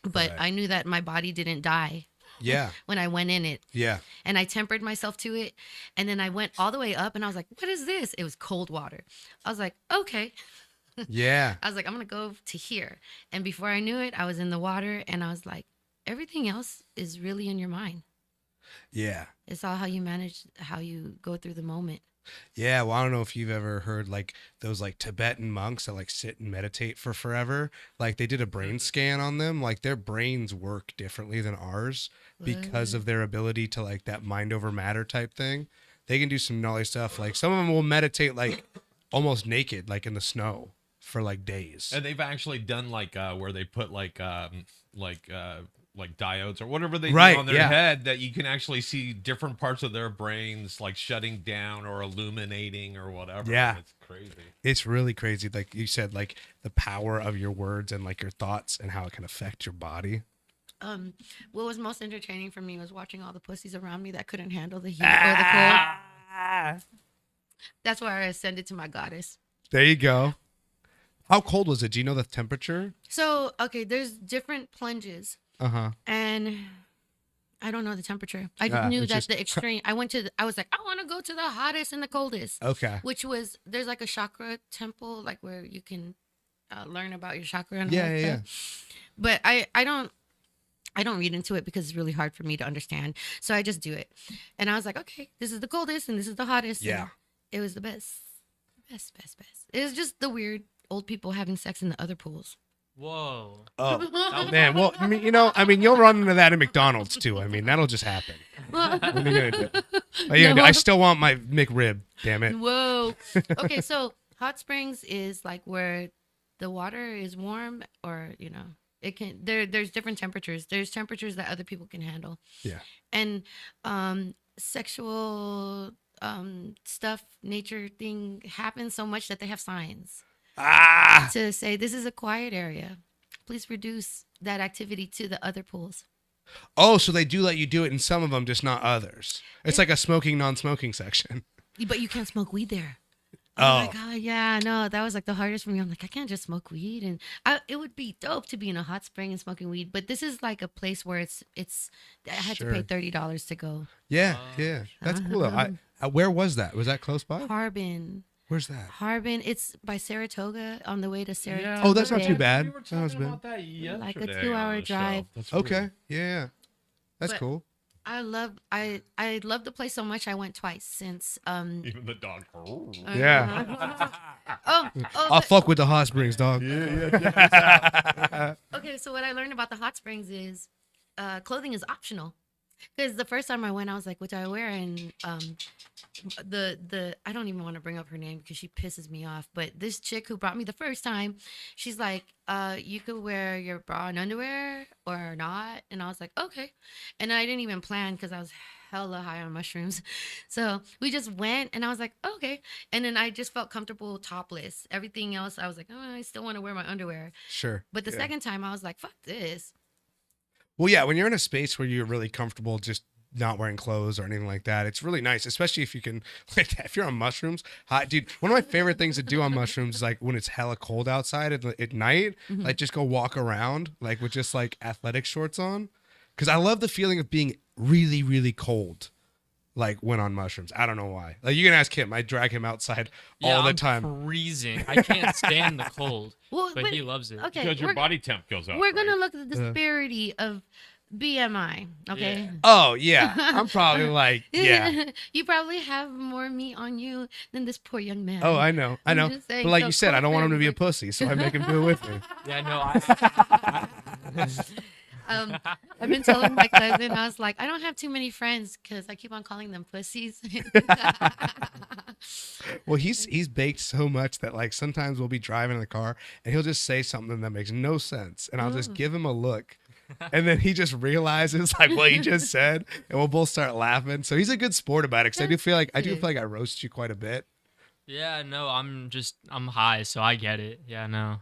But Right. I knew that my body didn't die Yeah. when I went in it. Yeah. And I tempered myself to it. And then I went all the way up and I was like, what is this? It was cold water. I was like, okay. Yeah. I was like, I'm going to go to here. And before I knew it, I was in the water and I was like, everything else is really in your mind. Yeah. It's all how you manage, how you go through the moment. Yeah, well, I don't know if you've ever heard like those like Tibetan monks that like sit and meditate for forever. Like they did a brain scan on them. Like their brains work differently than ours because of their ability to like that mind over matter type thing. They can do some gnarly stuff. Like some of them will meditate like almost naked, like in the snow for like days. And they've actually done like where they put like diodes or whatever they Right, do on their yeah. head that you can actually see different parts of their brains like shutting down or illuminating or whatever. Yeah. It's crazy. It's really crazy. Like you said, like the power of your words and like your thoughts and how it can affect your body. What was most entertaining for me was watching all the pussies around me that couldn't handle the heat or the cold. That's why I ascended to my goddess. There you go. How cold was it? Do you know the temperature? So, okay, there's different plunges, Uh-huh. and I don't know the temperature. I just knew it's that just- the extreme. I was like, I want to go to the hottest and the coldest, Okay. which was there's like a chakra temple, like where you can learn about your chakra and all Yeah, that yeah, stuff. But I don't read into it because it's really hard for me to understand. So I just do it. And I was like, okay, this is the coldest and this is the hottest. Yeah. And it was the best. Best. It was just the weird old people having sex in the other pools. Whoa. Oh, man. Well, I mean, you'll run into that at McDonald's too. I mean, that'll just happen. What are you gonna do? What are you gonna do? I still want my McRib. Damn it. Whoa. Okay, so hot springs is like where the water is warm, or it can there's different temperatures. There's temperatures that other people can handle. Yeah. And sexual stuff, nature thing happens so much that they have signs to say this is a quiet area. Please reduce that activity to the other pools. Oh, so they do let you do it in some of them, just not others. It's like a smoking, non-smoking section. But you can't smoke weed there. Oh my God, yeah, no, that was like the hardest for me. I'm like, I can't just smoke weed, and it would be dope to be in a hot spring and smoking weed. But this is like a place where it's. I had to pay $30 to go. Yeah, yeah. That's cool. Though. Where was that? Was that close by? Harbin, Where's that? it's by Saratoga on the way to Saratoga. Oh, that's not too Bay. bad. We were That was talking bad. about that yesterday. Like a on 2-hour the show. drive. That's Okay. weird. Yeah. That's But- cool. I love the place so much. I went twice since. Even the dog. Yeah. Oh, I'll but- fuck with the hot springs, dog. okay. So what I learned about the hot springs is, clothing is optional. Because the first time I went, I was like, "What do I wear?" And the I don't even want to bring up her name because she pisses me off. But this chick who brought me the first time, she's like, "You could wear your bra and underwear or not." And I was like, "Okay." And I didn't even plan because I was hella high on mushrooms. So we just went, and I was like, "Okay." And then I just felt comfortable topless. Everything else, I was like, "Oh, I still want to wear my underwear." Sure. But the Yeah. second time, I was like, "Fuck this." Well, yeah, when you're in a space where you're really comfortable just not wearing clothes or anything like that, it's really nice, especially if you can, like, if you're on mushrooms. Dude, one of my favorite things to do on mushrooms is like when it's hella cold outside at night, like just go walk around like with just like athletic shorts on. Because I love the feeling of being really, really cold, like when on mushrooms. I don't know why. Like you can ask him. I drag him outside all the I'm time. freezing. I can't stand the cold, Well, but he loves it. Okay, Because your body temp goes up. we're gonna right? look at the disparity of BMI. Okay. Yeah. Oh yeah, I'm probably like yeah. You probably have more meat on you than this poor young man. Oh, I know. I'm just saying, But like so you said, I don't want him to be a like- pussy, so I make him do it with me. Yeah, no, I've been telling my cousin, I was like, I don't have too many friends because I keep on calling them pussies. Well, he's baked so much that like sometimes we'll be driving in the car and he'll just say something that makes no sense, and I'll just give him a look, and then he just realizes like what he just said, and we'll both start laughing. So he's a good sport about it because I do feel like I roast you quite a bit. yeah, no, I'm high, so I get it. Yeah, no,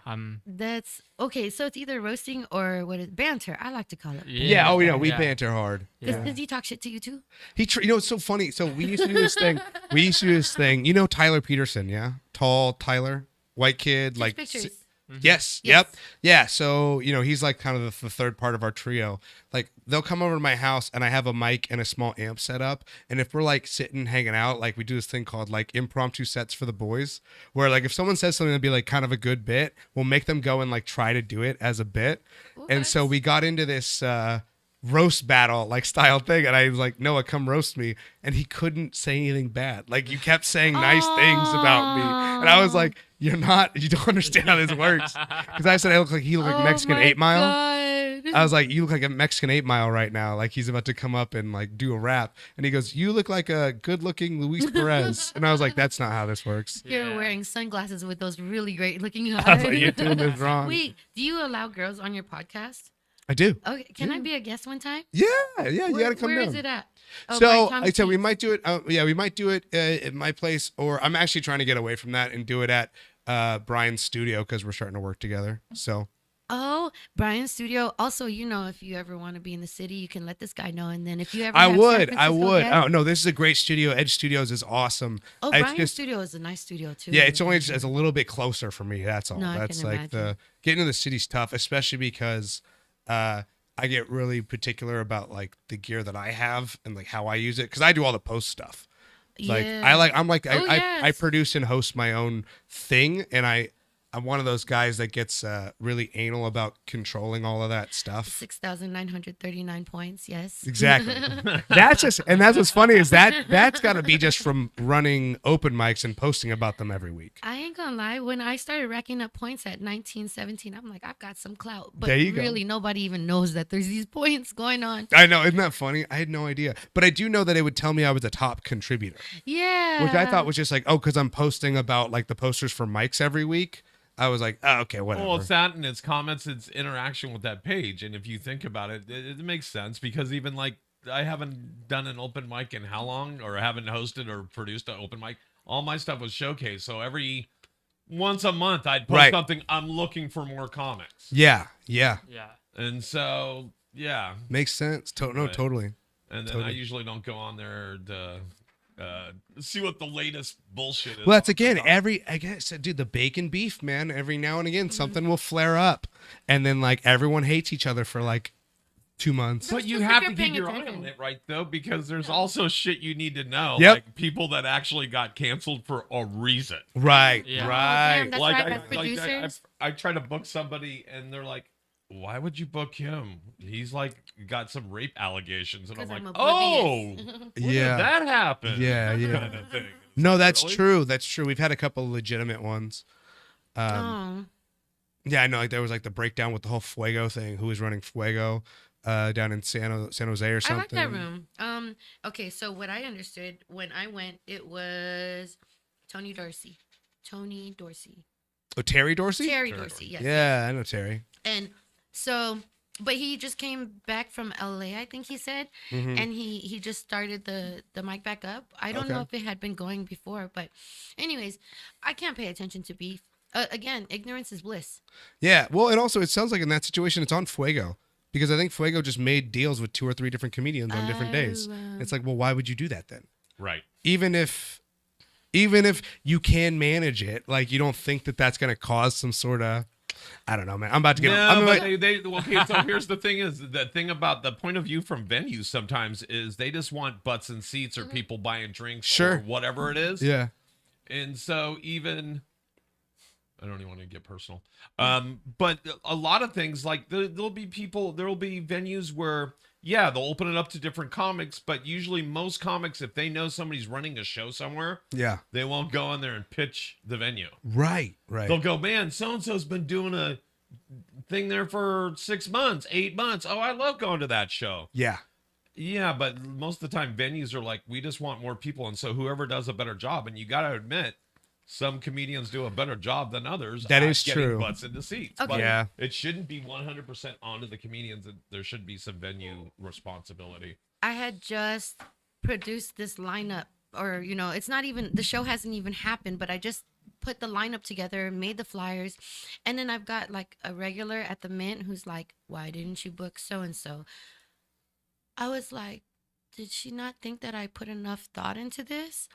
That's okay. So it's either roasting or what is banter. I like to call it. Yeah. Oh, we yeah. banter hard. Because Yeah. he talk shit to you too. It's so funny. So we used to do this thing. You know Tyler Peterson, yeah? Tall Tyler, white kid, Takes like pictures. Yes. Yes. Yep. Yeah. So, he's like kind of the third part of our trio. Like they'll come over to my house and I have a mic and a small amp set up. And if we're like sitting, hanging out, like we do this thing called like impromptu sets for the boys, where like if someone says something that'd be like kind of a good bit, we'll make them go and like try to do it as a bit. And so we got into this roast battle like style thing, and I was like, Noah, come roast me, and he couldn't say anything bad. Like you kept saying nice things about me, and I was like, you don't understand how this works, because I said I look like he looked like Mexican 8 Mile. God. I was like, you look like a Mexican 8 Mile right now, like he's about to come up and like do a rap, and he goes, you look like a good looking Luis Perez, and I was like, that's not how this works. You're wearing sunglasses with those really great looking eyes. I was like, you're doing this wrong. Wait, do you allow girls on your podcast? I do. Okay, can I be a guest one time? Yeah, you gotta come Where down. is it at? Oh, So by Tom I said we Keats. might do it. We might do it at my place, or I'm actually trying to get away from that and do it at Brian's studio because we're starting to work together. So Oh, Brian's studio. Also, if you ever want to be in the city, you can let this guy know. And then if you ever I have San would. Francisco guests- Oh no, this is a great studio. Edge Studios is awesome. Oh, It's Brian's just- studio is a nice studio too. Yeah, it's only just it's a little bit closer for me. That's all. No, I That's can like the imagine. getting to the city's tough, especially because I get really particular about like the gear that I have and like how I use it because I do all the post stuff. Like Yeah. I Yes. produce and host my own thing, and I'm one of those guys that gets really anal about controlling all of that stuff. 6,939 points. Yes. Exactly. That's what's funny is that's got to be just from running open mics and posting about them every week. I ain't gonna lie. When I started racking up points at 19, 17, I'm like, I've got some clout. But There you go. really, nobody even knows that there's these points going on. I know, isn't that funny? I had no idea, but I do know that it would tell me I was a top contributor, Yeah. which I thought was just like, oh, because I'm posting about like the posters for mics every week. I was like, oh, okay, whatever. Well, it's that and it's comments, it's interaction with that page. And if you think about it, it makes sense because even like I haven't done an open mic in how long, or haven't hosted or produced an open mic. All my stuff was showcased. So once a month, I'd post Right. something. I'm looking for more comics. yeah, Yeah. And so, yeah. makes sense. No, Right. totally. And then I Totally. usually don't go on there to see what the latest bullshit is. Well, that's on again TikTok. I guess, dude, the bacon beef, man. Every now and again, something will flare up, and then like everyone hates each other for like 2 months. But you Just have if to you're keep paying your eye attention. on it, right? Though, because there's also shit you need to know, Yep. like people that actually got canceled for a reason. Right, Yeah. right. Damn, that's like right, I, as like producers. I try to book somebody, and they're like, "Why would you book him? He's like got some rape allegations," and I'm 'Cause like, I'm "Oh, oblivious. when Yeah. did that happen?" Yeah, yeah. kind of thing. No, that's Really? true. That's true. We've had a couple legitimate ones. Oh. Yeah, I know. Like there was like the breakdown with the whole Fuego thing. Who was running Fuego down in San Jose or I something? like that room. Okay, so what I understood when I went, it was Tony Dorsey. Oh, Terry Dorsey. Terry Dorsey, yes. Yeah, I know Terry. And so, but he just came back from LA, I think he said, Mhm. and he just started the mic back up. I don't know if it had been going before, but anyways, I can't pay attention to beef. Again, ignorance is bliss. Yeah. Well, and also it sounds like in that situation it's on Fuego because I think Fuego just made deals with 2 or 3 different comedians on different days. Oh, It's like, well, why would you do that then? Right. Even if you can manage it, like you don't think that that's going to cause some sort of, I don't know, man. I'm about to get. No, I'm but about- okay. So here's the thing: is the thing about the point of view from venues sometimes is they just want butts and seats or people buying drinks, Sure. or whatever it is. yeah. And so even I don't even want to get personal. But a lot of things like there'll be venues where they'll open it up to different comics, but usually most comics, if they know somebody's running a show somewhere, Yeah. they won't go in there and pitch the venue. Right. Right. They'll go, man, so and so's been doing a thing there for 6 months, 8 months. Oh, I love going to that show. Yeah. Yeah, but most of the time venues are like, we just want more people, and so whoever does a better job, and you got to admit, some comedians do a better job than others. That at is getting true. Butts into seats. Okay. But Yeah. it shouldn't be 100% onto the comedians. There should be some venue responsibility. I had just produced this lineup, or it's not even, the show hasn't even happened, but I just put the lineup together, made the flyers, and then I've got like a regular at the Mint who's like, "Why didn't you book so and so?" I was like, did she not think that I put enough thought into this?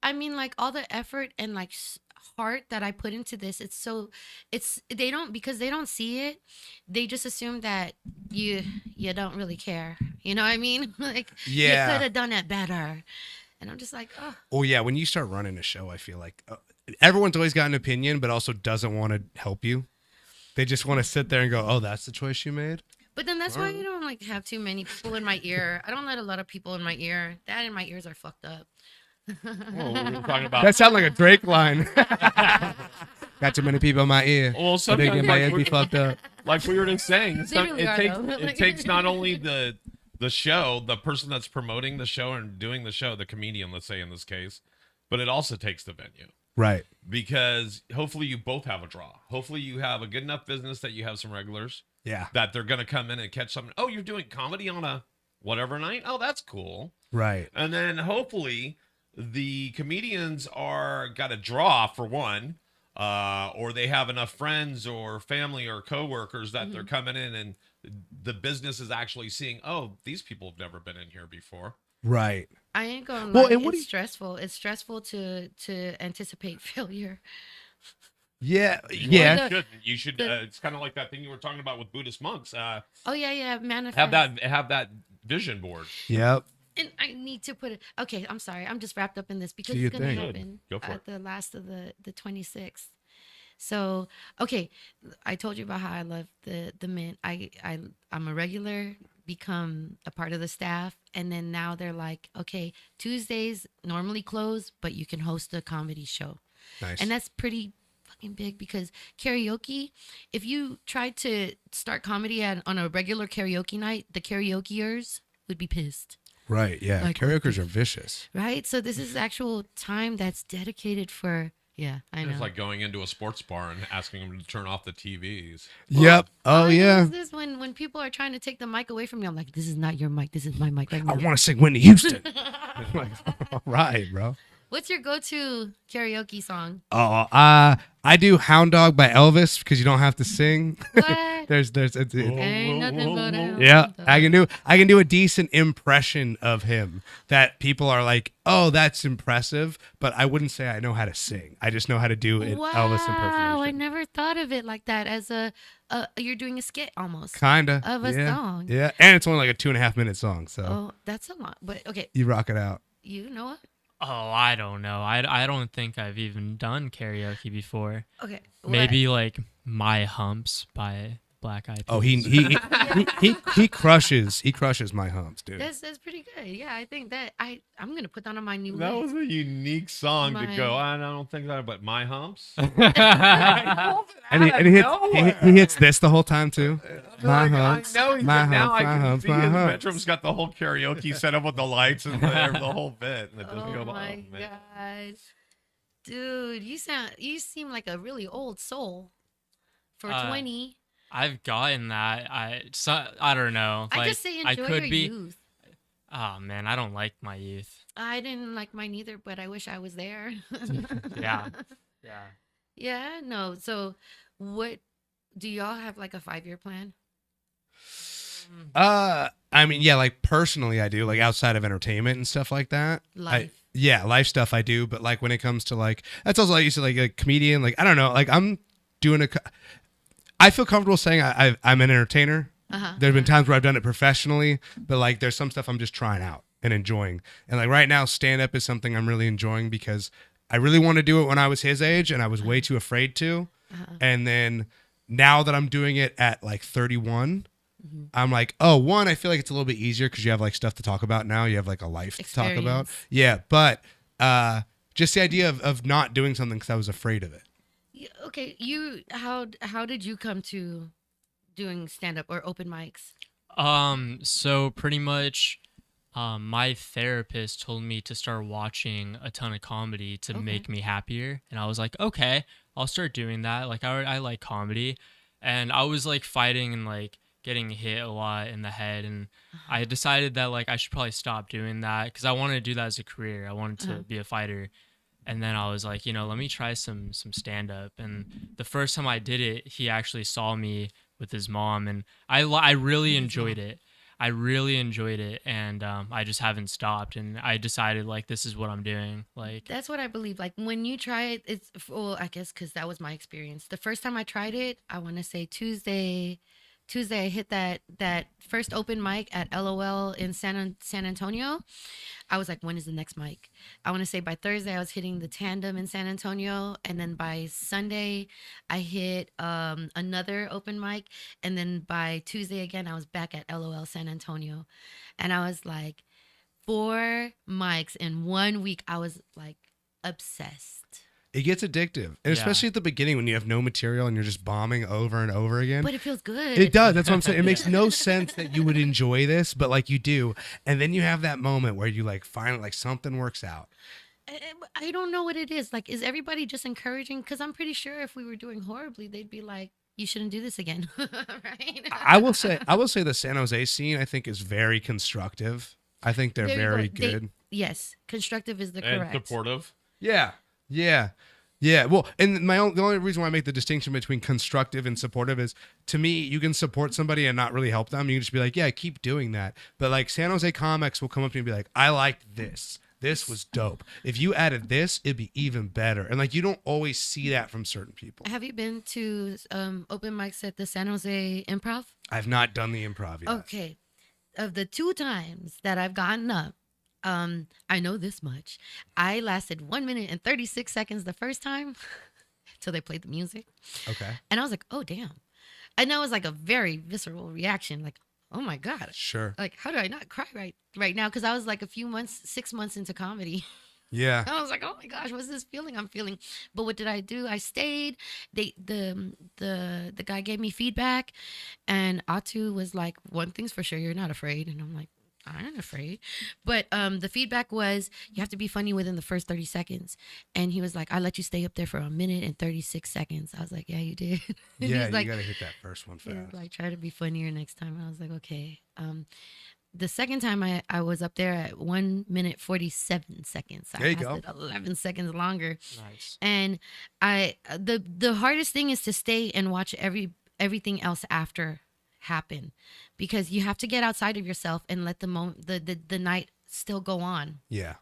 I mean, like all the effort and like heart that I put into this, because they don't see it, they just assume that you don't really care. You know what I mean? Like, Yeah. you could have done it better. And I'm just like, oh. Oh yeah. When you start running a show, I feel like everyone's always got an opinion, but also doesn't want to help you. They just want to sit there and go, "Oh, that's the choice you made." But then that's why you don't like have too many people in my ear. I don't let a lot of people in my ear. That and my ears are fucked up. Well, we were talking about That sounds like a Drake line. Got too many people in my ear. well, So they sometimes get my like, ear be fucked up. like we were just saying, really are, though. it takes not only the show, the person that's promoting the show and doing the show, the comedian, let's say in this case, but it also takes the venue. Right. Because hopefully you both have a draw. Hopefully you have a good enough business that you have some regulars Yeah. that they're going to come in and catch something. Oh, you're doing comedy on a whatever night? Oh, that's cool. Right. And then hopefully the comedians are got a draw for one, or they have enough friends or family or coworkers that they're coming in and the business is actually seeing, oh, these people have never been in here before. Right. I ain't gonna lie. Well, and what do It's stressful. It's stressful to anticipate failure. Yeah. Well, Yeah. the- You shouldn't. You should. It's kind of like that thing you were talking about with Buddhist monks. Oh yeah, manifest. Have that vision board. Yep. And I need to put it. Okay, I'm sorry. I'm just wrapped up in this because Do your it's gonna thing. happen Go for at the last of the 26th. So okay, I told you about how I love the Mint. I'm a regular, become a part of the staff, and then now they're like, okay, Tuesdays normally close, but you can host a comedy show, Nice. and that's pretty fucking big because karaoke. If you tried to start comedy on a regular karaoke night, the karaokeers would be pissed. Right. Yeah. Like, Karaokers are vicious. Right? So this is actual time that's dedicated for, yeah, I know. It's like going into a sports bar and asking them to turn off the TVs. Yep. Oh I yeah. notice this when people are trying to take the mic away from me, I'm like, this is not your mic. This is my mic right I now. want to sing Whitney Houston. Like, all right, bro. What's your go-to karaoke song? Oh, I do Hound Dog by Elvis because you don't have to sing. What? Ain't nothing but a Yeah, hound dog. I can do a decent impression of him that people are like, oh, that's impressive, but I wouldn't say I know how to sing. I just know how to do an Elvis Wow, I impersonation. never thought of it like that as a you're doing a skit almost. Kinda of a yeah, song. Yeah, and it's only like a 2.5-minute song, so Oh, that's a lot. But okay, you rock it out. you know what? Oh, I don't know. I don't think I've even done karaoke before. Okay. what? Maybe like My Humps by Black Eyed Peas. Oh, he crushes my humps, dude. That's pretty good. Yeah, I think that I'm gonna put that on my new That list. was a unique song to My- go. I don't think that, but my humps. And he hits this the whole time too. My humps, I know he's my now I humps, my can humps, see my his humps. bedroom's got the whole karaoke set up with the lights and the whole bit. And it doesn't Oh go my man. god, dude, you seem like a really old soul for 20. I've gotten that. I don't know. I Like, just say I enjoy could your be. youth. Oh man, I don't like my youth. I didn't like mine either, but I wish I was there. Yeah. Yeah. Yeah, no. So, what do y'all have like a 5-year plan? I mean, yeah, like personally, I do like outside of entertainment and stuff like that. Life. Yeah, life stuff I do, but like when it comes to like that's also like you said, like a comedian. Like I don't know, like I'm doing I feel comfortable saying I'm an entertainer. Uh-huh. There have been times where I've done it professionally, but like there's some stuff I'm just trying out and enjoying. And like right now, stand up is something I'm really enjoying because I really want to do it when I was his age and I was way too afraid to. And then now that I'm doing it at like 31, I'm like, oh, one, I feel like it's a little bit easier because you have like stuff to talk about now. You have like a life to talk about. Experience. Yeah, but just the idea of not doing something because I was afraid of it. Yeah, okay, how did you come to doing stand up or open mics? So pretty much, my therapist told me to start watching a ton of comedy to make me happier, and I was like, okay, I'll start doing that. Like I like comedy, and I was like fighting and like getting hit a lot in the head, and I decided that like I should probably stop doing that because I wanted to do that as a career. I wanted to be a fighter. And then I was like, let me try some stand up. And the first time I did it, he actually saw me with his mom, and I really enjoyed it. I really enjoyed it, and I just haven't stopped. And I decided like this is what I'm doing. Like That's what I believe. Like when you try it, it's well, I guess because that was my experience. The first time I tried it, I want to say Tuesday Tuesday I hit that first open mic at LOL in San Antonio. I was like, when is the next mic? I want to say by Thursday I was hitting the Tandem in San Antonio, and then by Sunday I hit another open mic, and then by Tuesday again I was back at LOL San Antonio, and I was like, 4 mics in 1 week. I was like obsessed. It gets addictive, and Yeah. especially at the beginning when you have no material and you're just bombing over and over again. But it feels good. It does. That's what I'm saying. It makes no sense that you would enjoy this, but like you do, and then you have that moment where you like finally like something works out. I don't know what it is. Like, is everybody just encouraging? Because I'm pretty sure if we were doing horribly, they'd be like, you shouldn't do this again. Right? I will say the San Jose scene I think is very constructive. I think they're There you very go. good. Yes. Constructive is the And correct. supportive. Yeah. Well, and the only reason why I make the distinction between constructive and supportive is, to me, you can support somebody and not really help them. You can just be like, yeah, keep doing that. But like San Jose comics will come up to me and be like, I liked this. This was dope. If you added this, it'd be even better. And like, you don't always see that from certain people. Have you been to open mics at the San Jose Improv? I've not done the improv yet. Okay. Of the 2 times that I've gotten up, I know this much. I lasted 1 minute and 36 seconds the first time till they played the music. Okay. And I was like, oh, damn. And that was like a very visceral reaction. Like, oh my God. Sure. Like, how do I not cry right now? Because I was like 6 months into comedy. Yeah. I was like, oh my gosh, what's this feeling I'm feeling? But what did I do? I stayed. The guy gave me feedback, and Atu was like, one thing's for sure, you're not afraid. And I'm like, I ain't afraid. But the feedback was, you have to be funny within the first 30 seconds. And he was like, I let you stay up there for 1 minute and 36 seconds. I was like, yeah, you did. And Yeah, he's you like, got to hit that first one he was fast. like, try to be funnier next time. I was like, okay. The second time I was up there at 1 minute 47 seconds. I There you go. lasted 11 seconds longer. Nice. And the hardest thing is to stay and watch everything else after happen, because you have to get outside of yourself and let the night still go on. Yeah.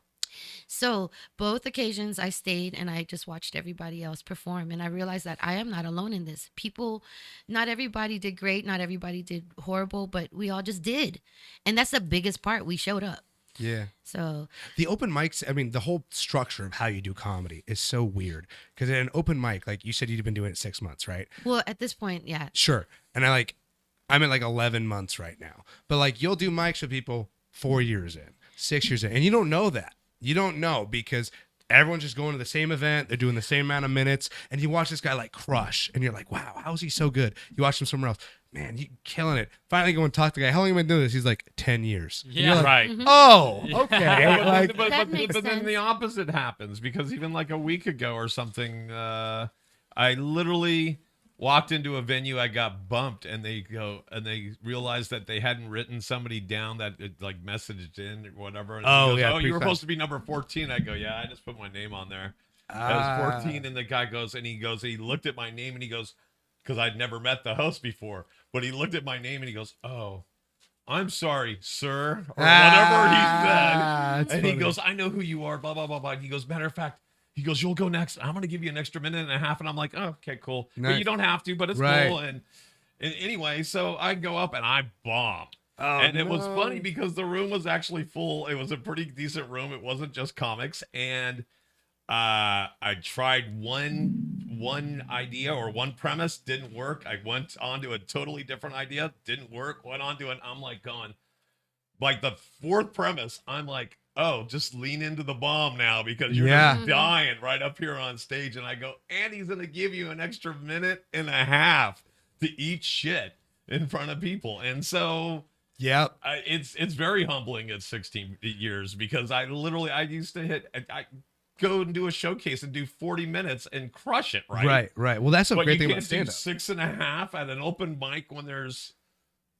So both occasions I stayed and I just watched everybody else perform, and I realized that I am not alone in this. People, not everybody did great, not everybody did horrible, but we all just did. And that's the biggest part. We showed up. Yeah. So The open mics, I mean, the whole structure of how you do comedy is so weird. Because in an open mic, like you said, you've been doing it 6 months, right? well, at this point, yeah. Sure. And I'm at like 11 months right now. But like you'll do mics with people 4 years in, 6 years in, and you don't know that. You don't know because everyone's just going to the same event. They're doing the same amount of minutes. And you watch this guy like crush and you're like, wow, how is he so good? You watch him somewhere else. Man, you killing it. Finally go and talk to the guy. How long have you been doing this? He's like 10 years. And Yeah. you're like, Right. oh, okay. But, Like, That makes but then sense. the opposite happens, because even like a week ago or something, I literally walked into a venue. I got bumped, and they realized that they hadn't written somebody down that it, like messaged in or whatever. And he Oh, goes, yeah, oh, you were pre-fest. supposed to be number 14. I go, yeah, I just put my name on there. I was 14, and the guy goes, he looked at my name and he goes, because I'd never met the host before, but he looked at my name and he goes, oh, I'm sorry, sir, or whatever he said. that's And he funny. goes, I know who you are, blah, blah, blah, blah. And he goes, matter of fact, he goes, you'll go next. I'm going to give you an extra minute and a half. And I'm like, oh, okay, cool. But Nice. you don't have to, but it's Right. cool. And anyway, so I go up and I bomb. Oh, And it was no. funny because the room was actually full. It was a pretty decent room. It wasn't just comics. And I tried one idea or one premise, didn't work. I went on to a totally different idea, didn't work. Went on to it. I'm like going, like the 4th premise. I'm like, oh, just lean into the bomb now because you're Yeah. just dying right up here on stage. And I go, and he's gonna give you an extra minute and a half to eat shit in front of people. And so Yep. it's very humbling at 16 years, because I used to I go and do a showcase and do 40 minutes and crush it, right? Right. Well, that's a But great you thing can't about do stand up. 6.5 at an open mic when there's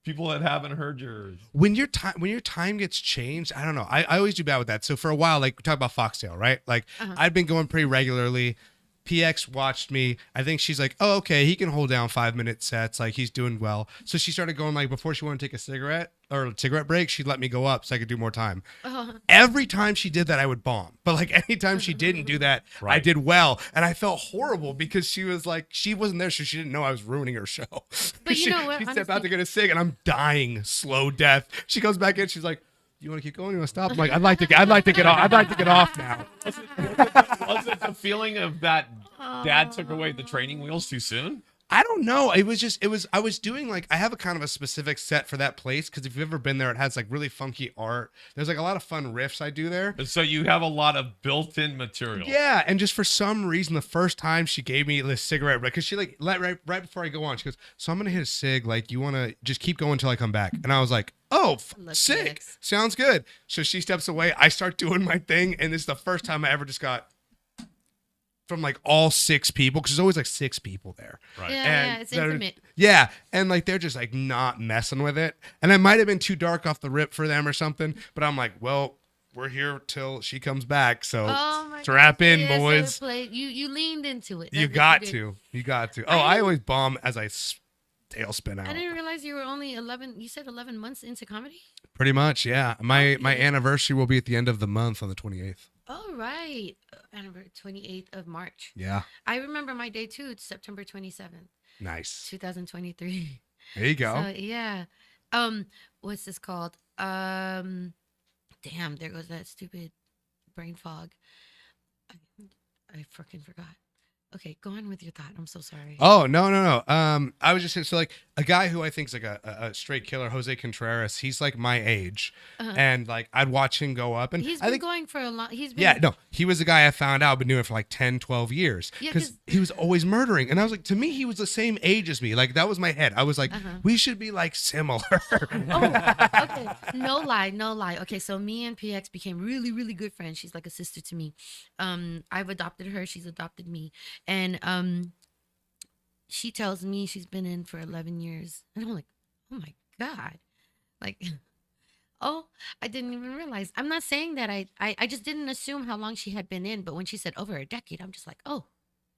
people that haven't heard yours. When your time gets changed, I don't know. I always do bad with that. So for a while, like we talk about Foxtail, right? Like Uh-huh. I'd been going pretty regularly. PX watched me. I think she's like, oh, okay, he can hold down 5-minute sets. Like, he's doing well. So she started going, like, before she wanted to take a cigarette or a cigarette break, she'd let me go up so I could do more time. Every time she did that, I would bomb. But, like, anytime she didn't do that, I Right. did well. And I felt horrible because she was like, she wasn't there, so she didn't know I was ruining her show. But you know what, She stepped out honestly- to get a cig, and I'm dying, slow death. She goes back in, she's like, you want to keep going? You want to stop? I'm like, I'd like to get off. I'd like to get off now. Was it the feeling of that dad took away the training wheels too soon? I don't know. I was doing like, I have a kind of a specific set for that place because if you've ever been there, it has like really funky art. There's like a lot of fun riffs I do there. And so you have a lot of built-in material. Yeah, and just for some reason, the first time she gave me this cigarette, because she like right before I go on, she goes, "So I'm gonna hit a cig. Like, you want to just keep going until I come back?" And I was like, "Oh, Lucky sick, X. sounds good." So she steps away. I start doing my thing, and this is the first time I ever just got from like all 6 people, because there's always like 6 people there. Right. Yeah, it's they're- intimate. Yeah, and like they're just like not messing with it. And I might have been too dark off the rip for them or something, but I'm like, well, we're here till she comes back, so Oh my strap gosh, in, yeah, so boys. you leaned into it. You That's what got did. to. You got to. Oh, I always bomb as I tailspin out. I didn't realize you were only 11. You said 11 months into comedy. Pretty much, yeah. My Okay. anniversary will be at the end of the month on the 28th. Oh right, Anniversary 28th of March. Yeah. I remember my day too. It's September 27th, Nice. 2023. There you go. So yeah. What's this called? Damn, there goes that stupid brain fog. I freaking forgot. Okay, go on with your thought. I'm so sorry. Oh, no. I was just saying, so like a guy who I think is like a straight killer, Jose Contreras, he's like my age. Uh-huh. And like I'd watch him go up, and He's I been think going for a long. He's been. yeah, no, he was the guy I found out, been doing it for like 10, 12 years. Yeah, Because 'cause- he was always murdering. And I was like, to me, he was the same age as me. Like, that was my head. I was like, Uh-huh. we should be like similar. Oh, okay. No lie. Okay, so me and PX became really, really good friends. She's like a sister to me. I've adopted her. She's adopted me, and she tells me she's been in for 11 years, and I'm like, oh my god, like. Oh, I didn't even realize. I'm not saying that I just didn't assume how long she had been in, but when she said over a decade, I'm just like, oh,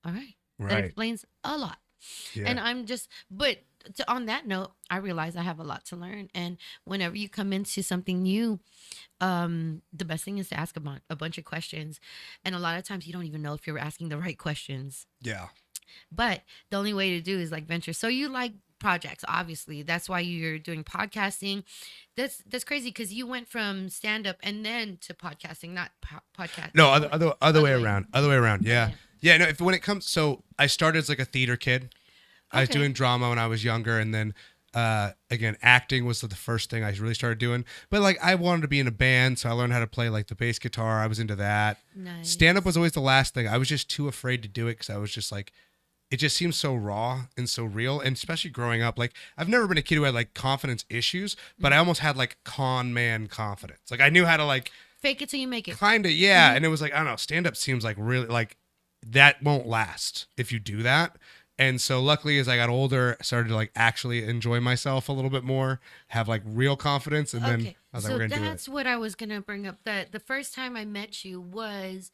all right. That Right. explains a lot. Yeah. And I'm just, but on that note, I realize I have a lot to learn. And whenever you come into something new, the best thing is to ask a bunch of questions. And a lot of times you don't even know if you're asking the right questions. Yeah. But the only way to do is like venture. So you like projects, obviously. That's why you're doing podcasting. That's crazy because you went from stand up and then to podcasting, not podcast. No, other way around. Other way around. Yeah. Yeah. Yeah. No, when it comes, so I started as like a theater kid. I was Okay. doing drama when I was younger, and then again, acting was the first thing I really started doing. But like, I wanted to be in a band, so I learned how to play like the bass guitar. I was into that. Nice. Stand up was always the last thing. I was just too afraid to do it because I was just like, it just seems so raw and so real. And especially growing up, like I've never been a kid who had like confidence issues, but I almost had like con man confidence. Like I knew how to like Fake it till you make it. kind of, yeah. And it was like, I don't know, stand up seems like really like that won't last if you do that. And so luckily as I got older, I started to like actually enjoy myself a little bit more, have like real confidence. And then Okay, I was like, so we're going to do it. that's what I was gonna bring up. That the first time I met you was,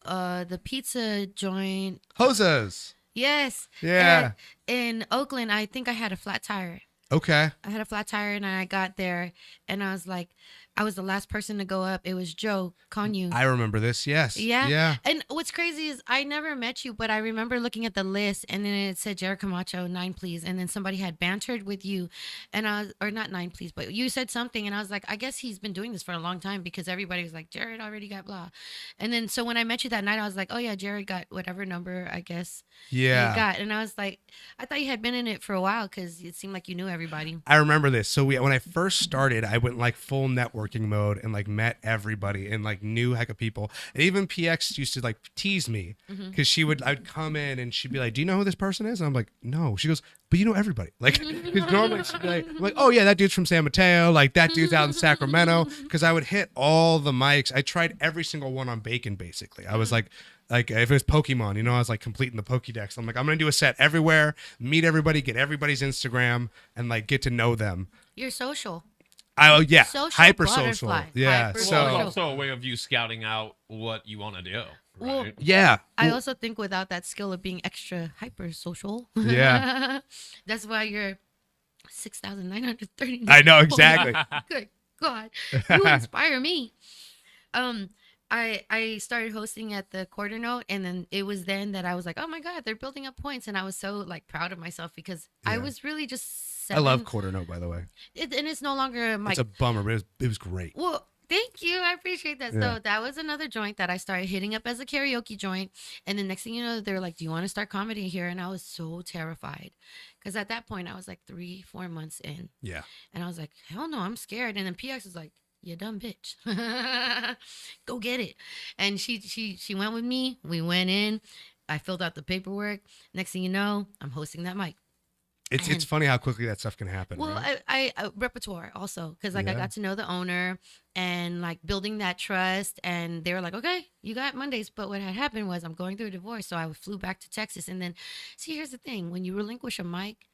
the pizza joint. Hoses. Yes. Yeah. In Oakland, I think I had a flat tire. Okay. I had a flat tire, and I got there, and I was like, I was the last person to go up. It was Joe Conyu. I remember this. Yes. Yeah. Yeah. And what's crazy is I never met you, but I remember looking at the list and then it said Jared Camacho, 9 please. And then somebody had bantered with you and I was, or not 9 please, but you said something and I was like, I guess he's been doing this for a long time because everybody was like, Jared already got blah. And then so when I met you that night, I was like, oh yeah, Jared got whatever number I guess Yeah. you got. And I was like, I thought you had been in it for a while because it seemed like you knew everybody. I remember this. So when I first started, I went like full networking mode and like met everybody and like knew a heck of people. And even PX used to like tease me because I'd come in and she'd be like, "Do you know who this person is?" And I'm like, "No." She goes, "But you know everybody." Like, because normally she'd be like, I'm like, "Oh yeah, that dude's from San Mateo. Like that dude's out in Sacramento." Because I would hit all the mics. I tried every single one on Bacon. Basically, I was like if it was Pokemon, you know, I was like completing the Pokédex. I'm like, I'm gonna do a set everywhere, meet everybody, get everybody's Instagram, and like get to know them. You're social. Oh yeah, Social hyper social. butterfly. Yeah. Hyper Well, So it's also a way of you scouting out what you want to do. Well, Right. Yeah. I Well, also think without that skill of being extra hyper social. Yeah. That's why you're 6,930. I know exactly. Good God. You inspire me. Um, I started hosting at the quarter note, and then it was then that I was like, oh my God, they're building up points. And I was so like proud of myself because I Yeah. was really just I love seven. quarter note, by the way. And it's no longer my It's a bummer, but it was great. well, thank you. I appreciate that. Yeah. So that was another joint that I started hitting up as a karaoke joint. And the next thing you know, they were like, do you want to start comedy here? And I was so terrified. Because at that point, I was like 3-4 months in. Yeah. And I was like, hell no, I'm scared. And then PX was like, you dumb bitch. Go get it. And she went with me. We went in. I filled out the paperwork. Next thing you know, I'm hosting that mic. It's And- funny how quickly that stuff can happen. Well, right? I repertoire also because like I Yeah. got to know the owner and like building that trust, and they were like, okay, you got Mondays. But what had happened was I'm going through a divorce, so I flew back to Texas, and then see, here's the thing: when you relinquish a mic,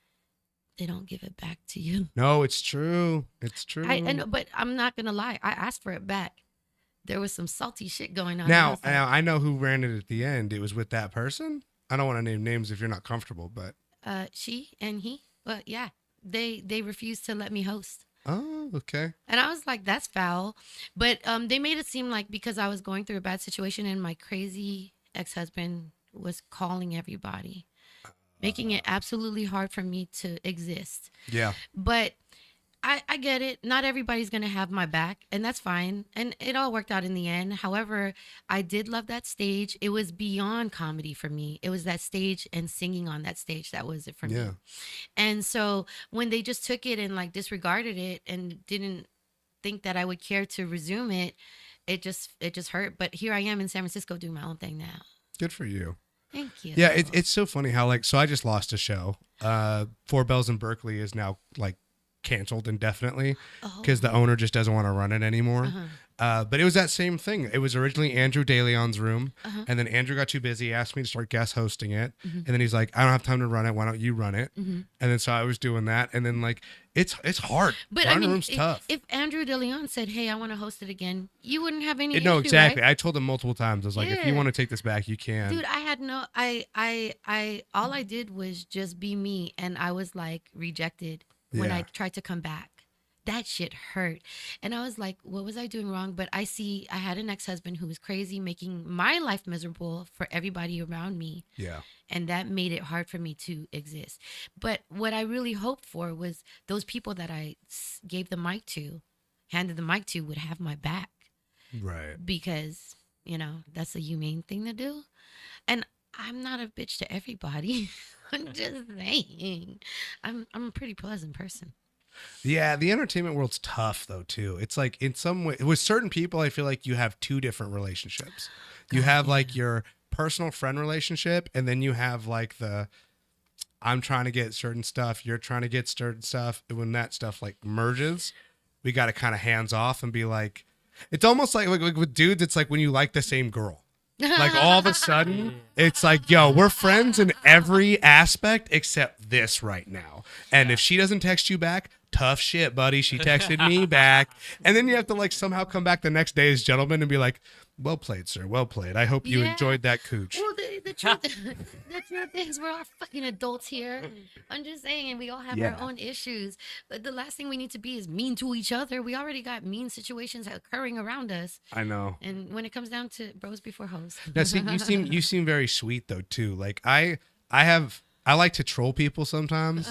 they don't give it back to you. No, it's true. It's true. I know, but I'm not gonna lie, I asked for it back. There was some salty shit going on. and I Now, was like, I know who ran it at the end. It was with that person. I don't want to name names if you're not comfortable, but she and he, but yeah, they refused to let me host. oh, okay. And I was like, that's foul. But they made it seem like because I was going through a bad situation and my crazy ex-husband was calling everybody, making it absolutely hard for me to exist. Yeah. But I get it. Not everybody's going to have my back, and that's fine. And it all worked out in the end. However, I did love that stage. It was beyond comedy for me. It was that stage and singing on that stage. That was it for me. Yeah. And so when they just took it and like disregarded it and didn't think that I would care to resume it, it just hurt. But here I am in San Francisco doing my own thing now. Good for you. Thank you. Yeah, it's so funny how like so I just lost a show. Four Bells in Berkeley is now like canceled indefinitely because the owner just doesn't want to run it anymore. But it was that same thing. It was originally Andrew DeLeon's room, and then Andrew got too busy, asked me to start guest hosting it, and then he's like, "I don't have time to run it. Why don't you run it?" And then so I was doing that, and then like it's hard. But Running I mean, room's tough. if Andrew DeLeon said, "Hey, I want to host it again," you wouldn't have any. No, issue, exactly. right? I told him multiple times. I was like, if you Yeah. want to take this back, you can. Dude, I had no. I all I did was just be me, and I was like rejected when Yeah. I tried to come back. That shit hurt. And I was like, what was I doing wrong? But I had an ex-husband who was crazy, making my life miserable for everybody around me. Yeah. And that made it hard for me to exist. But what I really hoped for was those people that I gave the mic to, handed the mic to, would have my back. Right. Because, that's a humane thing to do. And I'm not a bitch to everybody. I'm just saying. I'm a pretty pleasant person. Yeah, the entertainment world's tough though too. It's like in some way with certain people I feel like you have two different relationships. You have like your personal friend relationship and then you have like the I'm trying to get certain stuff, you're trying to get certain stuff. And when that stuff like merges, we got to kind of hands off and be like it's almost like with dudes it's like when you like the same girl. Like all of a sudden, it's like, yo, we're friends in every aspect except this right now. And if she doesn't text you back, tough shit, buddy. She texted me back. And then you have to like somehow come back the next day as gentlemen and be like, well played, sir. Well played. I hope you Yeah. enjoyed that cooch. Well, the truth, the truth is we're all fucking adults here. I'm just saying, and we all have Yeah. our own issues. But the last thing we need to be is mean to each other. We already got mean situations occurring around us. I know. And when it comes down to bros before hoes. Now, see, you seem very sweet though too. Like I like to troll people sometimes.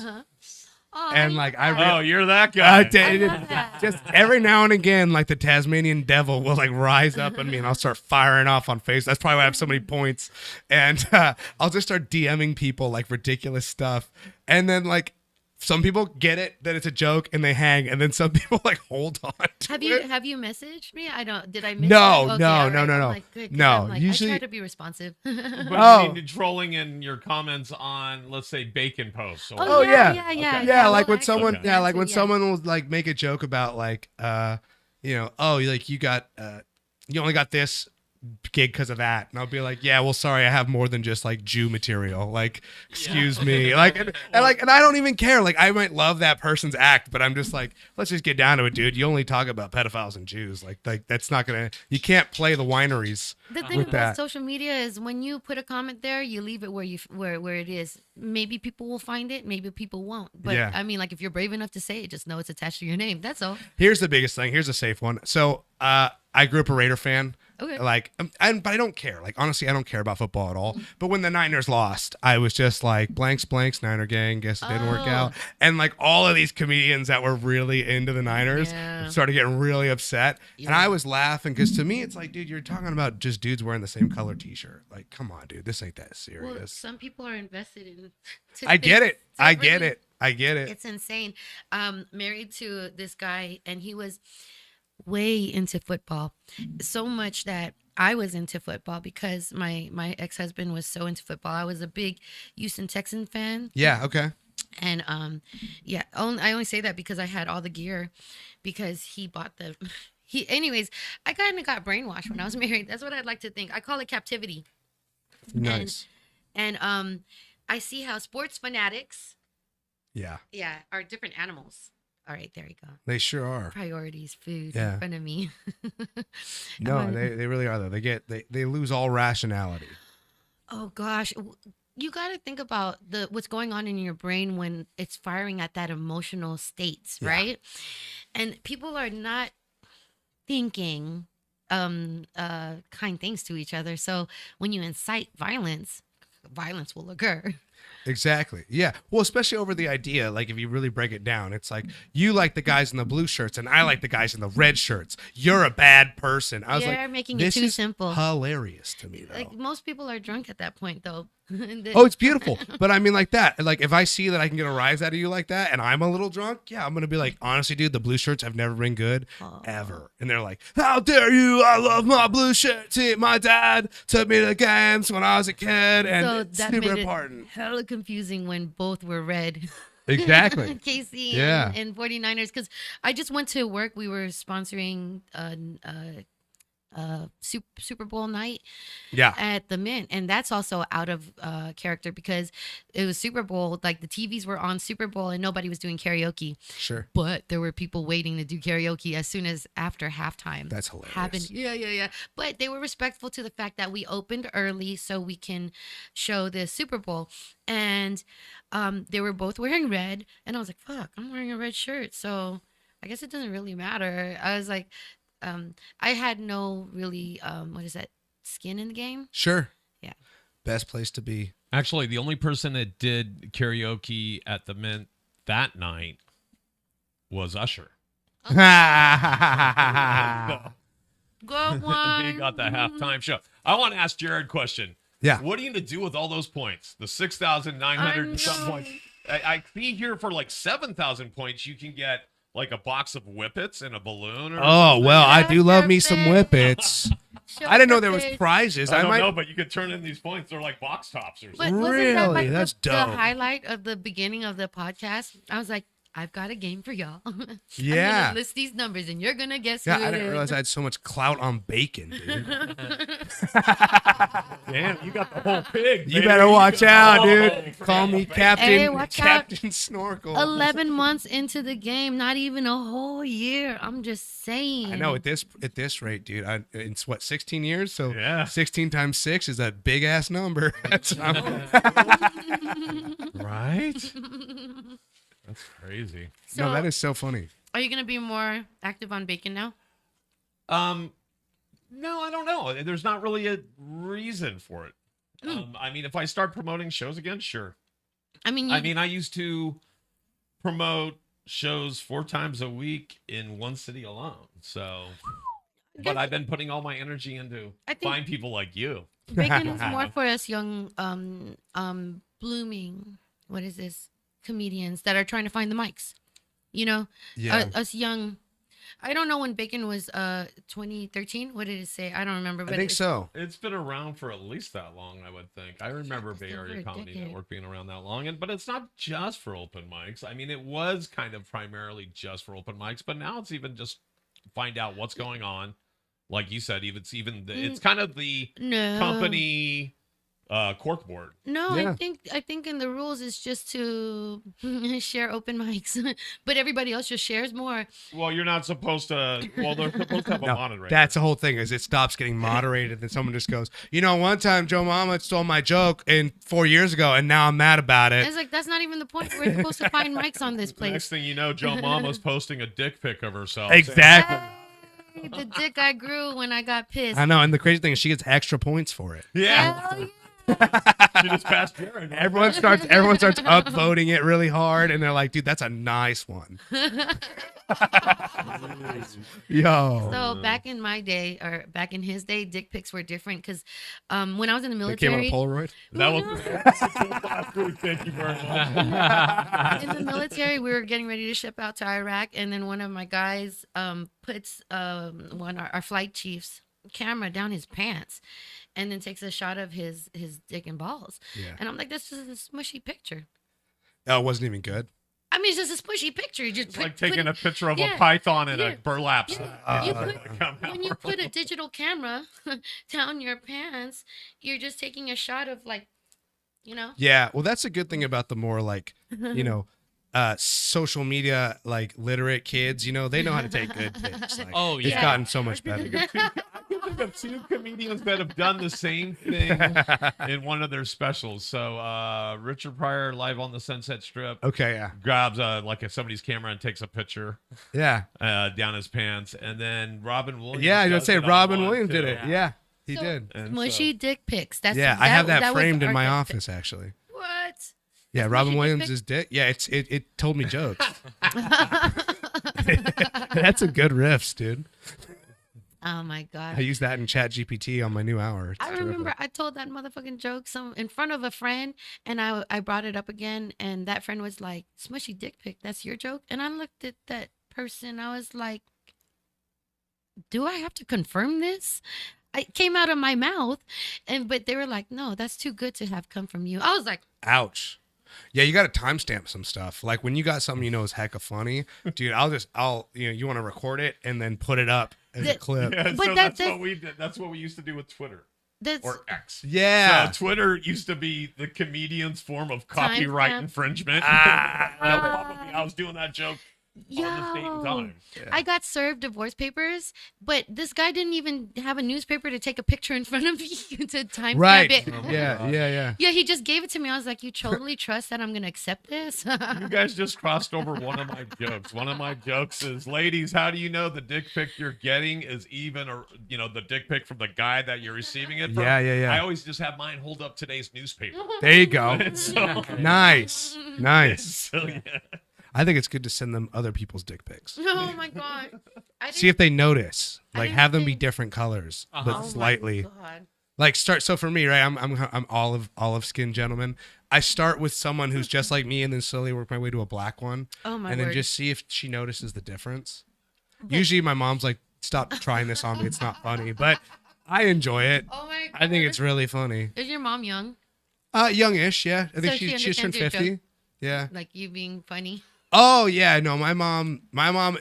Oh, And like Oh, you're that guy. love that. Just every now and again, like the Tasmanian devil will like rise up on me, and I'll start firing off on Facebook. That's probably why I have so many points. And I'll just start DMing people like ridiculous stuff, and then like some people get it that it's a joke and they hang, and then some people like hold on. To it. Have you messaged me? I don't. Did I miss No, that? no, all no, right. no, I'm no. like, good, 'cause No, I'm like, usually- I try to be responsive. But Oh. you mean trolling in your comments on, let's say, bacon posts. Or Oh, yeah. yeah, Okay. Yeah, like well, when someone, Okay. yeah, like when yeah. someone will like make a joke about like, oh, like you got, you only got this gig because of that. And I'll be like, yeah, well, sorry, I have more than just like Jew material. Like, excuse me. Like, and I don't even care. Like, I might love that person's act, but I'm just like, let's just get down to it, dude. You only talk about pedophiles and Jews. Like that's not gonna. You can't play the wineries. The thing with about that. social media is when you put a comment there, you leave it where it is. Maybe people will find it, maybe people won't. But Yeah. I mean, like if you're brave enough to say it, just know it's attached to your name. That's all. Here's the biggest thing. Here's a safe one. So, I grew up a Raider fan. Okay. Like, but I don't care. Like, honestly, I don't care about football at all. But when the Niners lost, I was just like, blanks, Niner gang. Guess it didn't work out. And like all of these comedians that were really into the Niners Yeah. started getting really upset. And Yeah. I was laughing because to me, it's like, dude, you're talking about just dudes wearing the same color T-shirt. Like, come on, dude, this ain't that Well, serious. some people are invested in. I get it. I get differently. it. I get it. It's insane. Married to this guy, and he was way into football, so much that I was into football because my ex-husband was so into football. I was a big Houston Texan fan, Yeah. Okay. and yeah, I only say that because I had all the gear because he bought the. Anyways, I kind of got brainwashed when I was married. That's what I'd like to think. I call it captivity. Nice. And I see how sports fanatics, Yeah. are different animals. All right, there you go. They sure are. Priorities, food Yeah. in front of me. No, Um, they really are though. They lose all rationality. Oh gosh, you got to think about what's going on in your brain when it's firing at that emotional states, Yeah. right? And people are not thinking kind things to each other. So when you incite violence will occur. Exactly. Yeah. Well, especially over the idea, like if you really break it down, it's like you like the guys in the blue shirts and I like the guys in the red shirts. You're a bad person. I was You're like, making it this too is simple. hilarious to me though. Like most people are drunk at that point, though. Oh, it's beautiful. But I mean like that. Like if I see that I can get a rise out of you like that and I'm a little drunk, yeah, I'm going to be like, honestly, dude, the blue shirts have never been good ever. And they're like, how dare you? I love my blue shirt. See, my dad took me to games when I was a kid and So it's that super made it important. hella confusing when both were red. Exactly. KC Yeah. and 49ers, because I just went to work. We were sponsoring Super Bowl night Yeah. at the Mint, and that's also out of character because it was Super Bowl. Like the TVs were on Super Bowl, and nobody was doing karaoke. Sure. But there were people waiting to do karaoke as soon as after halftime. That's hilarious. Happened. Yeah. But they were respectful to the fact that we opened early so we can show the Super Bowl. And they were both wearing red. And I was like, fuck, I'm wearing a red shirt. So I guess it doesn't really matter. I was like, I had no really, what is that, skin in the game? Sure. Yeah. Best place to be. Actually, the only person that did karaoke at the Mint that night was Usher. Good And one. he got the halftime show. I want to ask Jared a question. Yeah. What are you going to do with all those points? The 6,900 and some points. I see here for like 7,000 points, you can get like a box of Whippets and a balloon. Or Oh, something. well, I do love me Perfect. some whippets. Show I didn't know your there was face. prizes. I don't might. know, but you could turn in these points. They're like box tops or But something. wasn't that Really? like That's the dope. highlight of the beginning of the podcast? I was like, I've got a game for y'all. I'm Yeah. gonna list these numbers and you're gonna guess Yeah, who I it didn't is. realize I had so much clout on bacon, dude. Damn, you got the whole pig. You baby. better watch out, Oh, dude. Call me Captain Hey, watch out. Captain Snorkel. 11 months into the game, not even a whole year. I'm just saying. I know at this rate, dude. It's what 16 years, so Yeah. 16 times 6 is a big ass number. That's Right? That's crazy. So, no, that is so funny. are you gonna be more active on bacon now? No, I don't know. There's not really a reason for it. I mean, if I start promoting shows again, sure. I mean, I used to promote shows 4 times a week in one city alone. So, but I've been putting all my energy into I think- find people like you. bacon is more for us young, blooming. What is this? Comedians that are trying to find the mics. You know, Yeah. us young. I don't know when bacon was 2013. What did it say? I don't remember. I But think it's- so. It's been around for at least that long, I would think. I remember Bay over Area a Comedy decade. Network being around that long, but it's not just for open mics. I mean, it was kind of primarily just for open mics, but now it's even just find out what's going on, like you said, it's kind of the No. company corkboard. No, Yeah. I think in the rules it's just to share open mics, but everybody else just shares more. Well, you're not supposed to. Well, they're supposed to have a No, moderator. that's the whole thing. Is it stops getting moderated, and someone just goes, one time JoMama stole my joke 4 years ago, and now I'm mad about it. It's like that's not even the point. We're supposed to find mics on this The next place. thing you know, JoMama's posting a dick pic of herself. Exactly. Hey, the dick I grew when I got pissed. I know, and the crazy thing is, she gets extra points for it. Yeah. Hell yeah. She just passed Jared. Everyone starts upvoting it really hard, and they're like, "Dude, that's a nice one." Yo, So back in my day, or back in his day, dick pics were different because when I was in the they came on military, a Polaroid. That was no. last week. Thank you very much. in the military, we were getting ready to ship out to Iraq, and then one of my guys puts our flight chief's camera down his pants, and then takes a shot of his dick and balls. Yeah. And I'm like, this is a smushy picture. Oh, it wasn't even good. I mean, it's just a smushy picture. You just It's like taking a picture of yeah, a python in yeah, a burlap. yeah. You put- Come out. when you put a digital camera down your pants, you're just taking a shot of Yeah, well, that's a good thing about the more like, social media like literate kids. They know how to take good pics. Like, Oh, it's yeah. gotten so much better. I can think of two comedians that have done the same thing in one of their specials. So Richard Pryor live on the Sunset Strip Okay, yeah, grabs somebody's camera and takes a picture yeah, down his pants, and then Robin Williams. yeah. I was gonna does say it on Robin one, Williams too. did it. Yeah, he So- did. And mushy dick pics. That's Yeah, I have that was framed in our my dick office actually. What? Yeah, That's Robin mushy dick Williams' pic? dick. Yeah, it told me jokes. That's a good riffs, dude. Oh my god. I use that in Chat GPT on my new hour. It's I terrific. remember I told that motherfucking joke in front of a friend, and I brought it up again, and that friend was like, "Smushy dick pic, that's your joke?" And I looked at that person, I was like, "Do I have to confirm this?" It came out of my mouth, but they were like, "No, that's too good to have come from you." I was like, Ouch. Yeah, you got to timestamp some stuff. Like when you got something is hecka funny, dude. You want to record it and then put it up as a That- clip. Yeah, But so that's- that's what we did. That's what we used to do with Twitter "That's or X. Yeah. So Twitter used to be the comedian's form of copyright Timestamp. infringement. Ah. I was doing that joke on this date and yo." time. I got served divorce papers, but this guy didn't even have a newspaper to take a picture in front of me to timestamp Right. it. Yeah. Yeah, he just gave it to me. I was like, "You totally trust that I'm gonna accept this?" You guys just crossed over one of my jokes. One of my jokes is, ladies, how do you know the dick pic you're getting is even, or the dick pic from the guy that you're receiving it from? Yeah. I always just have mine hold up today's newspaper. There you go. So, Nice. so yeah. I think it's good to send them other people's dick pics. Oh my god! I See if they notice. I Like didn't have them be think- different colors, Uh-huh. but Oh my slightly. God. Like start. So for me, right, I'm olive skin gentleman. I start with someone who's just like me, and then slowly work my way to a black one, Oh my and then word. just see if she notices the difference. Usually, my mom's like, "Stop trying this on me. It's not funny," but I enjoy it. Oh my god! I think it's really funny. Is your mom young? Youngish, yeah. I think So she she just turned understands your 50. Yeah. Like you being funny? Oh yeah, no, my mom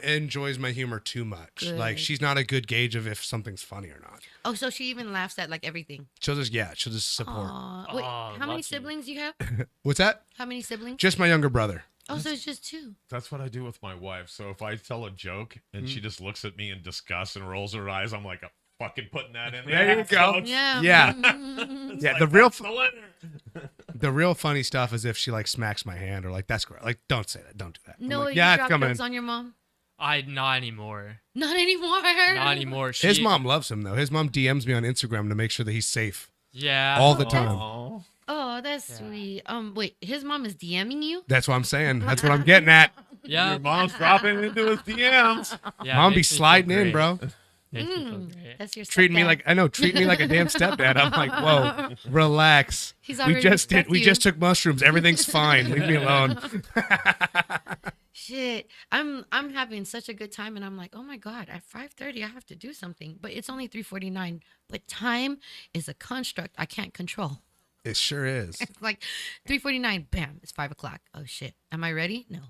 enjoys my humor too much. Like Good. she's not a good gauge of if something's funny or not. Oh, so she even laughs at like everything. She'll just support. Aw. Wait, Aw, how many lucky. siblings you have? What's that? How many siblings? Just my younger brother. Oh, so it's just two. That's what I do with my wife. So if I tell a joke and she just looks at me in disgust and rolls her eyes, I'm like, I'm fucking putting that in there. There you go. So it's Yeah. Yeah. Mm. Yeah, like, the real that's the winner. the real funny stuff is if she like smacks my hand or like that's great. Like don't say that. Don't do that. I'm No, like, you yeah, it's drop coming. jokes on your mom? Not anymore. Not anymore. Not anymore. His mom loves him though. His mom DMs me on Instagram to make sure that he's safe Yeah. all the time. Aw. Oh, that's Yeah. sweet. Wait, his mom is DMing you? That's what I'm saying. That's what I'm getting at. Yeah. Your mom's dropping into his DMs. Yeah, Mom be makes me feel sliding in, great. bro. Makes me feel great. That's your Treating me stepdad. treating me like a damn stepdad. I'm like, whoa, relax. He's We already just respect we you. just took mushrooms. Everything's fine. Leave me alone. Shit, I'm having such a good time, and I'm like, oh my god, at 5:30 I have to do something, but it's only 3:49. But time is a construct I can't control. It sure is. It's like 3:49, bam, it's 5 o'clock. Oh shit, am I ready? No.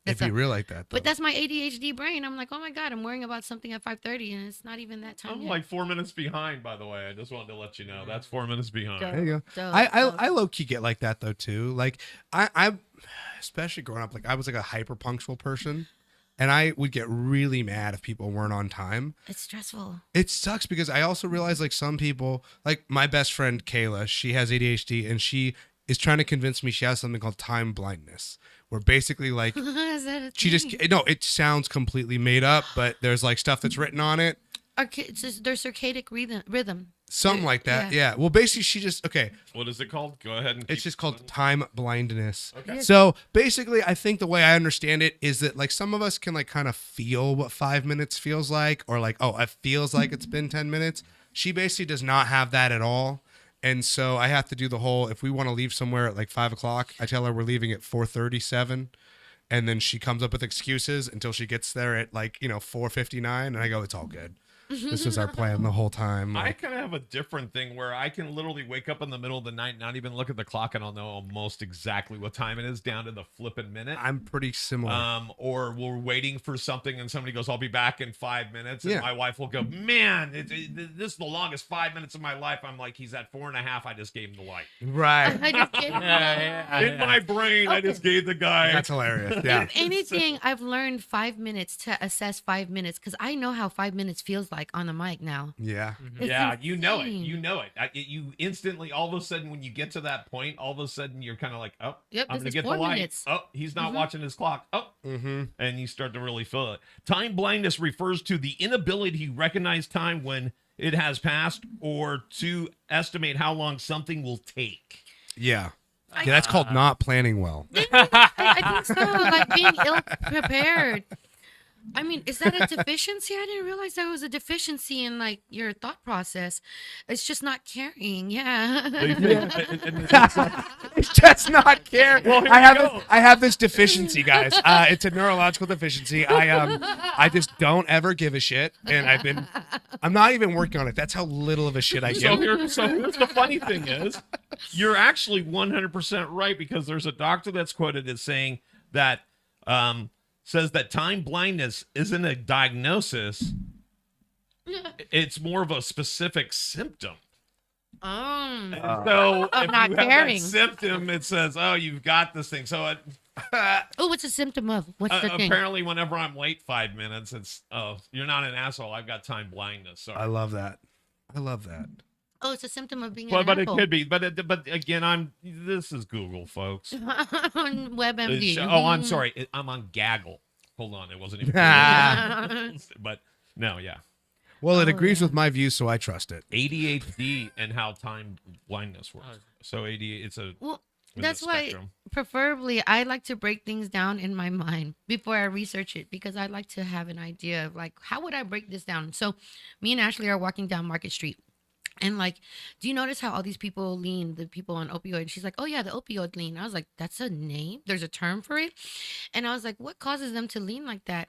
It'd be real like that, though. But that's my ADHD brain. I'm like, oh my God, I'm worrying about something at 5:30 and it's not even that time I'm yet. like 4 minutes behind, by the way. I just wanted to let you know. That's 4 minutes behind. Dope. There you go. Dope, I dope. low key get like that though too. Like I especially growing up, like I was like a hyper punctual person, and I would get really mad if people weren't on time. It's stressful. It sucks because I also realize like some people, like my best friend Kayla, she has ADHD and she is trying to convince me she has something called time blindness, where basically like Is that a she just thing? no, it sounds completely made up, but there's like stuff that's written on it. It's just their circadic rhythm. Something like that. Yeah. Well, basically, she just okay. What is it called? Go ahead and It's keep just called going. time blindness. Okay. So basically, I think the way I understand it is that like some of us can like kind of feel what 5 minutes feels like, or like, oh, it feels like it's been 10 minutes. She basically does not have that at all. And so I have to do the whole, if we want to leave somewhere at like 5 o'clock, I tell her we're leaving at 4:37. And then she comes up with excuses until she gets there at like, 4:59. And I go, it's all good. This was our plan the whole time. I Like, kind of have a different thing where I can literally wake up in the middle of the night, not even look at the clock, and I'll know almost exactly what time it is down to the flipping minute. I'm pretty similar. Or we're waiting for something and somebody goes, I'll be back in 5 minutes. And Yeah. my wife will go, man, this is the longest 5 minutes of my life. I'm like, he's at 4.5. I just gave him the light. Right. I just get In my brain, I just gave the guy. That's hilarious. Yeah. If anything, I've learned 5 minutes to assess 5 minutes because I know how 5 minutes feels like on the mic now. Yeah. It's Yeah, you know it. insane. You know it. You instantly, all of a sudden, when you get to that point, all of a sudden you're kind of like, oh, Yep, I'm this gonna is get 4 the light. minutes. Oh, he's not watching his clock. Oh, Mm-hmm. and you start to really feel it. Time blindness refers to the inability to recognize time when it has passed or to estimate how long something will take. Yeah. Yeah, that's called not planning well. I think so. Like being ill prepared. I mean, is that a deficiency? I didn't realize that was a deficiency in like your thought process. It's just not caring. Yeah. It's just not care. Well, here I we have go. I have this deficiency, guys. It's a neurological deficiency. I just don't ever give a shit, and I'm not even working on it. That's how little of a shit I So, give. here's the funny thing is, you're actually 100% right because there's a doctor that's quoted as saying that says that time blindness isn't a diagnosis; it's more of a specific symptom. Um, So Of if not you have caring. that symptom, it says, "Oh, you've got this thing." So oh, what's a symptom of? What's the thing? apparently, whenever I'm late 5 minutes, it's you're not an asshole. I've got time blindness. Sorry. I love that. I love that. Oh, it's a symptom of being But an it asshole. could be. But again, this is Google, folks. On WebMD. Oh, I'm sorry. I'm on Gaggle. Hold on, it wasn't even. But no, yeah. Well, it Oh, agrees yeah. with my views, so I trust it. ADHD and how time blindness works. So ADHD, it's a Well, within that's the why, spectrum. preferably, I like to break things down in my mind before I research it because I like to have an idea of like, how would I break this down? So, me and Ashley are walking down Market Street. And like, do you notice how all these people lean, the people on opioid? She's like, oh yeah, the opioid lean. I was like, that's a name? There's a term for it? And I was like, what causes them to lean like that?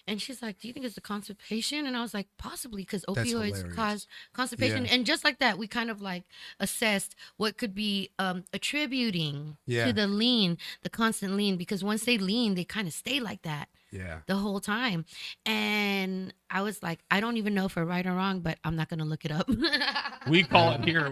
And she's like, do you think it's the constipation? And I was like, possibly because That's opioids hilarious. cause constipation. Yeah. And just like that, we kind of like assessed what could be attributing Yeah. to the lean, the constant lean, because once they lean, they kind of stay like that Yeah. the whole time. And I was like, I don't even know if we're right or wrong, but I'm not going to look it up. We call it here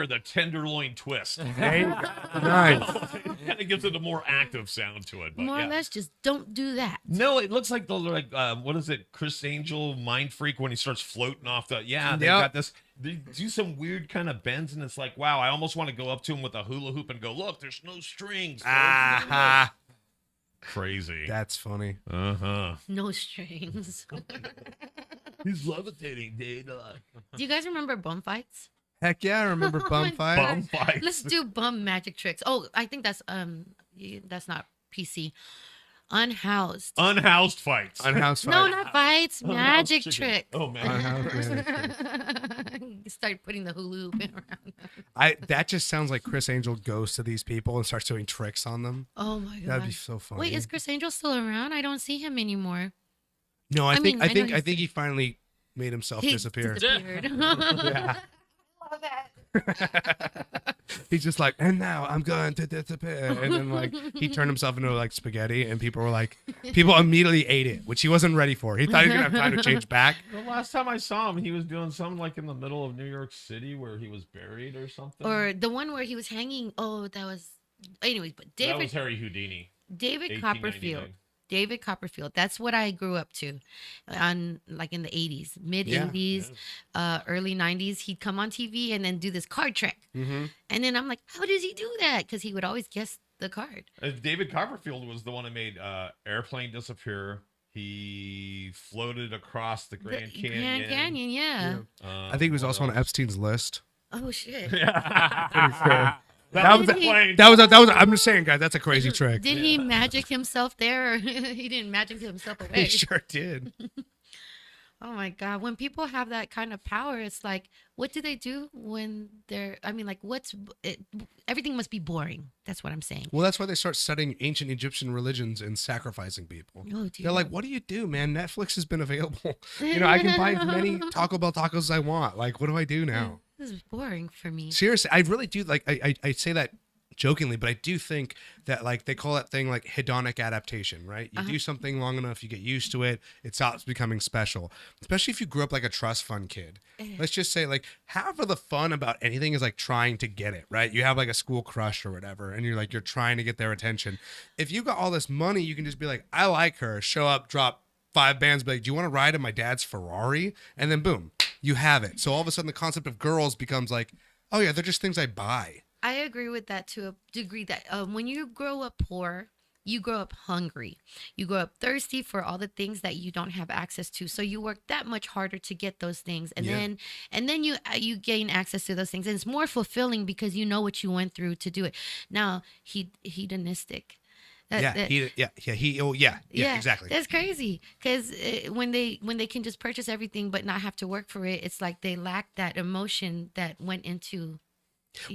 the tenderloin twist. Nice. It kind of gives it a more active sound to it. But More yeah. or less, just don't do that. No, it looks like what is it? Chris Angel, Mind Freak, when he starts floating off the they Yep. got this. They do some weird kind of bends, and it's like, wow, I almost want to go up to him with a hula hoop and go, look, there's no strings. Ah, Crazy. that's funny. Uh-huh. No strings. He's levitating, dude. Do you guys remember bum fights? Heck yeah, I remember Oh bum my fight. Bum fights. Let's do bum magic tricks. Oh, I think that's not PC. Unhoused. Unhoused fights. Unhoused fight. No, not fights. Unhoused Magic chicken. trick. Oh, man. Unhoused magic Start putting the hula hoop around. That just sounds like Chris Angel goes to these people and starts doing tricks on them. Oh my god. That'd be so funny. Wait, is Chris Angel still around? I don't see him anymore. No, I mean, I know think he's- he finally made himself He disappear. disappeared. Yeah. I love that. He's just like, and now I'm going to disappear. And then like he turned himself into like spaghetti, and people immediately ate it, which he wasn't ready for. He thought he was gonna have time to change back. The last time I saw him, he was doing something like in the middle of New York City where he was buried or something. Or the one where he was hanging. Oh, that was. Anyways, but That was Harry Houdini. David Copperfield. 1899. David Copperfield. That's what I grew up to, on like in the 80s, mid 80s, early 90s. He'd come on TV and then do this card trick, and then I'm like, how does he do that? Because he would always guess the card. David Copperfield was the one that made Airplane disappear. He floated across the Grand Canyon. Grand Canyon, yeah. I think he was also on Epstein's list. Oh shit. Pretty sure. That was, Did he- I'm just saying, guys, that's a crazy trick. Did he magic himself there, or he didn't magic himself away? He sure did. Oh my God. When people have that kind of power, it's like, what do they do when they're, I mean, like, everything must be boring. That's what I'm saying. Well, that's why they start studying ancient Egyptian religions and sacrificing people. Oh, dear. They're like, what do you do, man? Netflix has been available. I can buy as many Taco Bell tacos as I want. Like, what do I do now? This is boring for me. Seriously, I really do. Like, I say that jokingly, but I do think that, like, they call that thing like hedonic adaptation, right? You do something long enough, you get used to it, it stops becoming special. Especially if you grew up like a trust fund kid. Let's just say, like, half of the fun about anything is like trying to get it, right? You have like a school crush or whatever, and you're trying to get their attention. If you got all this money, you can just be like, I like her, show up, drop 5 bands, be like, do you want to ride in my dad's Ferrari? And then boom, you have it. So all of a sudden the concept of girls becomes like, oh yeah, they're just things I buy. I agree with that to a degree that when you grow up poor, you grow up hungry. You grow up thirsty for all the things that you don't have access to. So you work that much harder to get those things. And then you gain access to those things. And it's more fulfilling because you know what you went through to do it. Now, hedonistic. Exactly. That's crazy because when they can just purchase everything but not have to work for it, it's like they lack that emotion that went into.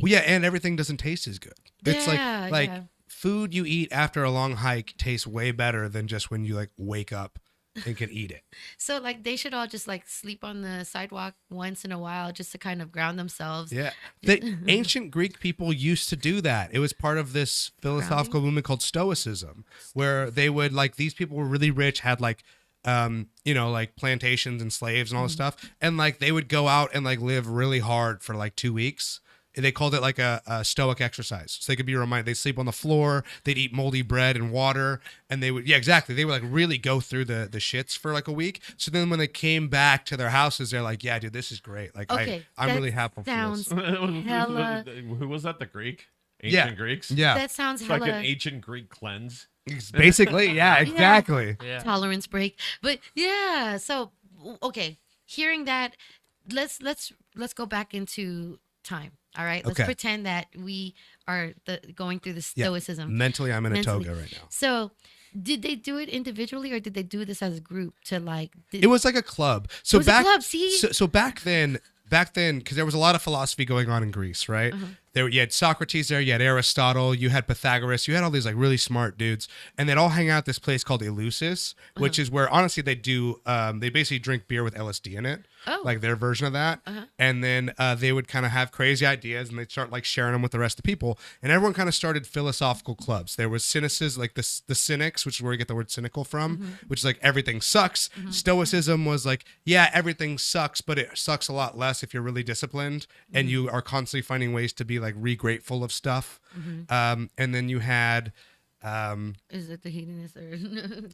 Well, yeah, and everything doesn't taste as good. It's like yeah. food you eat after a long hike tastes way better than just when you like wake up and can eat it. So like they should all just like sleep on the sidewalk once in a while just to kind of ground themselves. Yeah. The ancient Greek people used to do that. It was part of this philosophical movement called Stoicism, where they would like, these people were really rich, had like like plantations and slaves and all this stuff. And like they would go out and like live really hard for like 2 weeks. They called it like a stoic exercise. So they could be reminded. They'd sleep on the floor. They'd eat moldy bread and water. And they would, they would like really go through the shits for like a week. So then when they came back to their houses, they're like, yeah, dude, this is great. Like, okay, I'm really happy for this. Sounds hella. Who was that? The Greek? Ancient Greeks? Yeah. That sounds It's hella. like an ancent Greek cleanse. Basically, yeah, exactly. Yeah. Tolerance break. But yeah, so okay, hearing that, let's go back into time. All right, let's pretend that we are going through the stoicism. Mentally, I'm in a Mentally. toga right now. So, did they do it individually or did they do this as a group to like? It was like a club. So it was a club. See, so back then, because there was a lot of philosophy going on in Greece, right? You had Socrates there, you had Aristotle, you had Pythagoras, you had all these like really smart dudes, and they'd all hang out at this place called Eleusis, which is where honestly they do, they basically drink beer with LSD in it, like their version of that, and then they would kind of have crazy ideas and they'd start like sharing them with the rest of the people, and everyone kind of started philosophical clubs. There was cynicism, like the cynics, which is where you get the word cynical from, which is like everything sucks. Stoicism was like, yeah, everything sucks, but it sucks a lot less if you're really disciplined and you are constantly finding ways to be like regrateful of stuff. And then you had is it the hedonist or?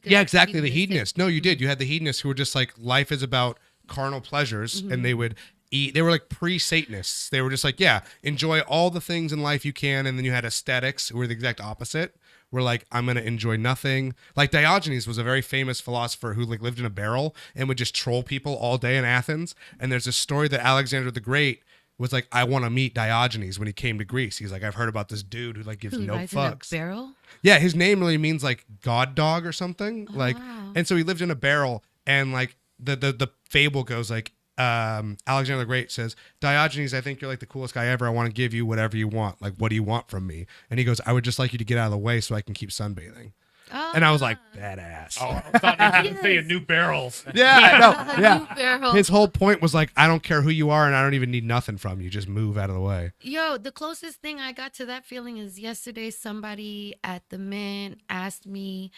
Yeah, exactly, the hedonist. No, you did. You had the hedonists who were just like, life is about carnal pleasures, and they would eat. They were like pre-Satanists. They were just like, yeah, enjoy all the things in life you can. And then you had aesthetics who were the exact opposite. We're like, I'm gonna enjoy nothing. Like Diogenes was a very famous philosopher who like lived in a barrel and would just troll people all day in Athens. And there's a story that Alexander the Great was like, I want to meet Diogenes when he came to Greece. He's like, I've heard about this dude who like gives no rides fucks. in a barrel? Yeah, his name really means like god dog or something. Like, wow. and so he lived in a barrel, and like the fable goes like, Alexander the Great says, Diogenes, I think you're like the coolest guy ever. I want to give you whatever you want. Like, what do you want from me? And he goes, I would just like you to get out of the way so I can keep sunbathing. And I was like, badass. Oh, I thought you were going to say a Yes. new barrel. Yeah, no, yeah. New barrel. His whole point was like, I don't care who you are, and I don't even need nothing from you. Just move out of the way. Yo, the closest thing I got to that feeling is yesterday somebody at the Mint asked me,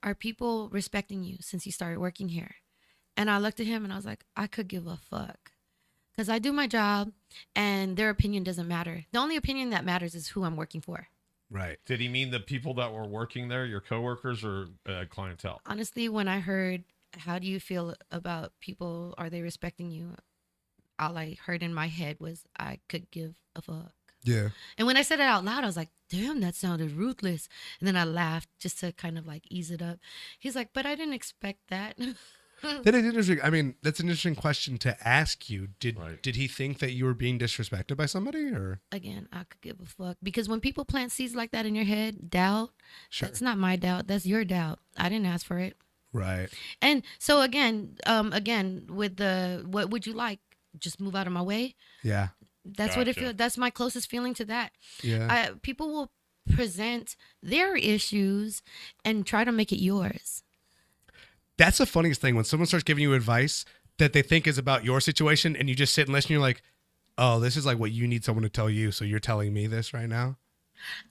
are people respecting you since you started working here? And I looked at him and I was like, I could give a fuck. Because I do my job and their opinion doesn't matter. The only opinion that matters is who I'm working for. Right. Did he mean the people that were working there, your coworkers or clientele? Honestly, when I heard, how do you feel about people? Are they respecting you? All I heard in my head was, I could give a fuck. Yeah. And when I said it out loud, I was like, damn, that sounded ruthless. And then I laughed just to kind of like ease it up. He's like, but I didn't expect that. That is interesting. I mean, that's an interesting question to ask you. Right. Did he think that you were being disrespected by somebody, or? Again, I could give a fuck. Because when people plant seeds like that in your head, doubt, Sure. that's not my doubt. That's your doubt. I didn't ask for it. Right. And so again, with the, what would you like? Just move out of my way. Yeah. That's what it Gotcha. feels. That's my closest feeling to that. Yeah. People will present their issues and try to make it yours. That's the funniest thing when someone starts giving you advice that they think is about your situation, and you just sit and listen. You're like, oh, this is like what you need someone to tell you. So you're telling me this right now.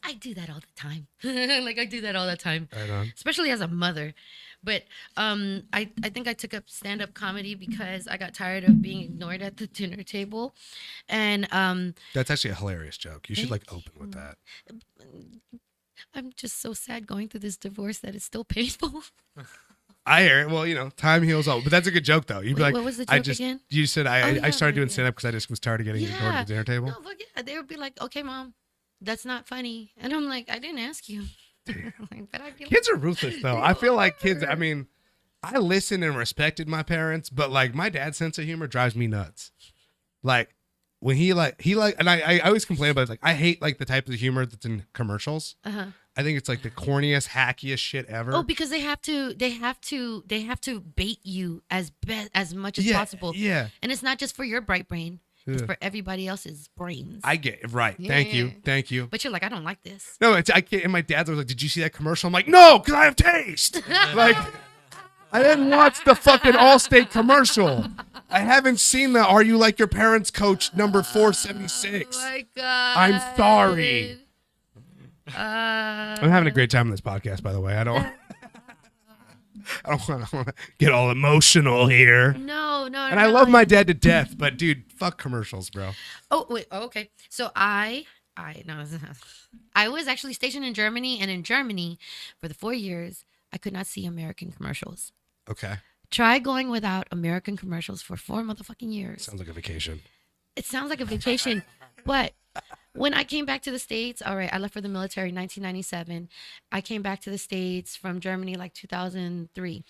I do that all the time. Like I do that all the time, Right on. especially as a mother. But I think I took up stand-up comedy because I got tired of being ignored at the dinner table, and That's actually a hilarious joke. You should like Thank open with that. I'm just so sad going through this divorce that it's still painful. I hear it. Well, time heals all. But that's a good joke, though. You'd be Wait, like, what was the I joke just, again? you said, Oh, I yeah, started doing yeah. stand up because I just was tired of getting ignored at the dinner table. No, fuck yeah. They would be like, okay, mom, that's not funny. And I'm like, I didn't ask you. Like, but I'd be like, Kids are ruthless, though. I feel like kids, I mean, I listened and respected my parents, but like my dad's sense of humor drives me nuts. Like, when he and I always complain about it, like, I hate like the type of humor that's in commercials. uh-huh. I think it's like the corniest, hackiest shit ever. Oh, because they have to bait you as much as possible. Yeah. And it's not just for your bright brain; it's Yeah. for everybody else's brains. I get it. Right. Yeah, Thank you. yeah. Thank you. But you're like, I don't like this. No, I can't. And my dad was like, "Did you see that commercial?" I'm like, "No, because I have taste." Like, I didn't watch the fucking Allstate commercial. I haven't seen the "Are You Like Your Parents" coach number 476. Oh my god! I'm sorry. I'm I'm having a great time on this podcast, by the way. I don't want to get all emotional here. No. And I love my dad to death, but dude, fuck commercials, bro. Oh wait. Oh, okay. So I was actually stationed in Germany, and in Germany, for the 4 years, I could not see American commercials. Okay. Try going without American commercials for 4 motherfucking years. Sounds like a vacation. It sounds like a vacation, but when I came back to the States, all right, I left for the military in 1997. I came back to the States from Germany like 2003.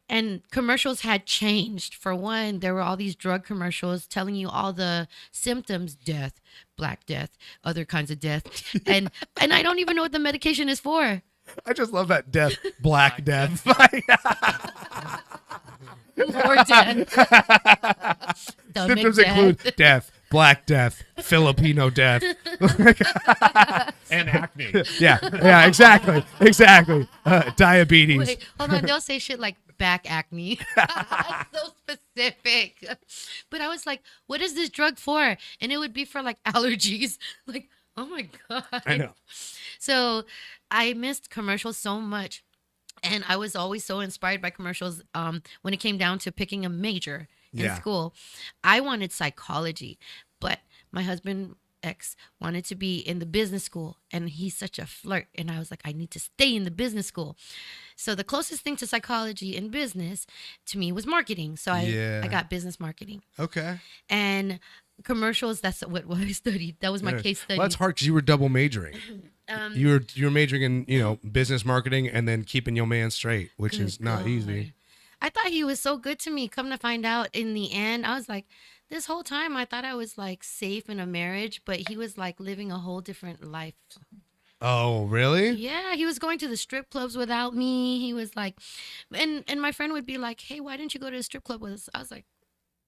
And commercials had changed. For one, there were all these drug commercials telling you all the symptoms: death, black death, other kinds of death. And I don't even know what the medication is for. I just love that death, black death. Or death. Stomach Symptoms death. include death, black death, Filipino death. And acne. Yeah, exactly. Diabetes. Wait, hold on. They'll say shit like back acne. So specific. But I was like, what is this drug for? And it would be for like allergies. Like, oh my God. I know. So I missed commercials so much. And I was always so inspired by commercials when it came down to picking a major in Yeah. school. I wanted psychology, but my husband ex wanted to be in the business school, and he's such a flirt. And I was like, I need to stay in the business school. So the closest thing to psychology and business to me was marketing. So Yeah. I got business marketing. Okay. And commercials, that's what I studied. That was my Yeah. case study. Well, that's hard because you were double majoring. Um, You were majoring in business marketing and then keeping your man straight, which Good is not God. easy. I thought he was so good to me. Come to find out, in the end, I was like, this whole time I thought I was like safe in a marriage, but he was like living a whole different life. Oh, really? Yeah, he was going to the strip clubs without me. He was like, and my friend would be like, hey, why didn't you go to the strip club with us? I was like,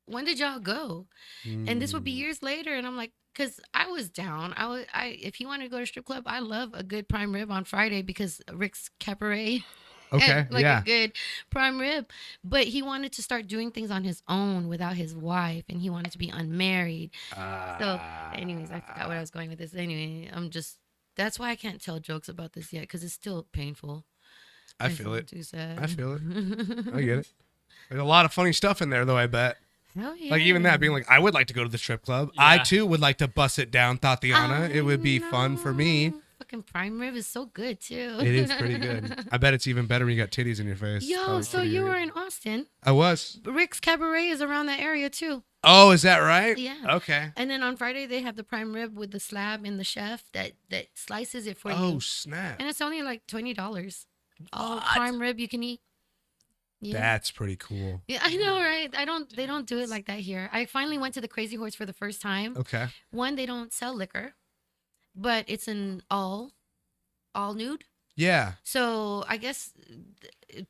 when did y'all go? And this would be years later, and I'm like, because I was down. If you want to go to strip club, I love a good prime rib on Friday because Rick's Cabaret. Okay, like yeah. a good prime rib. But he wanted to start doing things on his own without his wife, and he wanted to be unmarried. So, anyways, I forgot what I was going with this. Anyway, that's why I can't tell jokes about this yet because it's still painful. I feel it. Too sad. I feel it. I get it. There's a lot of funny stuff in there, though, I bet. Hell yeah. Like, even that being like, I would like to go to the strip club. I, Yeah. too, would like to bust it down, Tatiana. It would be fun for me. Fucking prime rib is so good too. It is pretty good. I bet it's even better when you got titties in your face. Yo, Probably so pretty you good. were in Austin. I was. Rick's Cabaret is around that area too. Oh, is that right? Yeah. Okay. And then on Friday they have the prime rib with the slab and the chef that slices it for you. Oh, snap. And it's only like $20. All prime rib you can eat. Yeah. That's pretty cool. Yeah, I know, right? They don't do it like that here. I finally went to the Crazy Horse for the first time. Okay. One, they don't sell liquor, but it's an all nude. Yeah. So I guess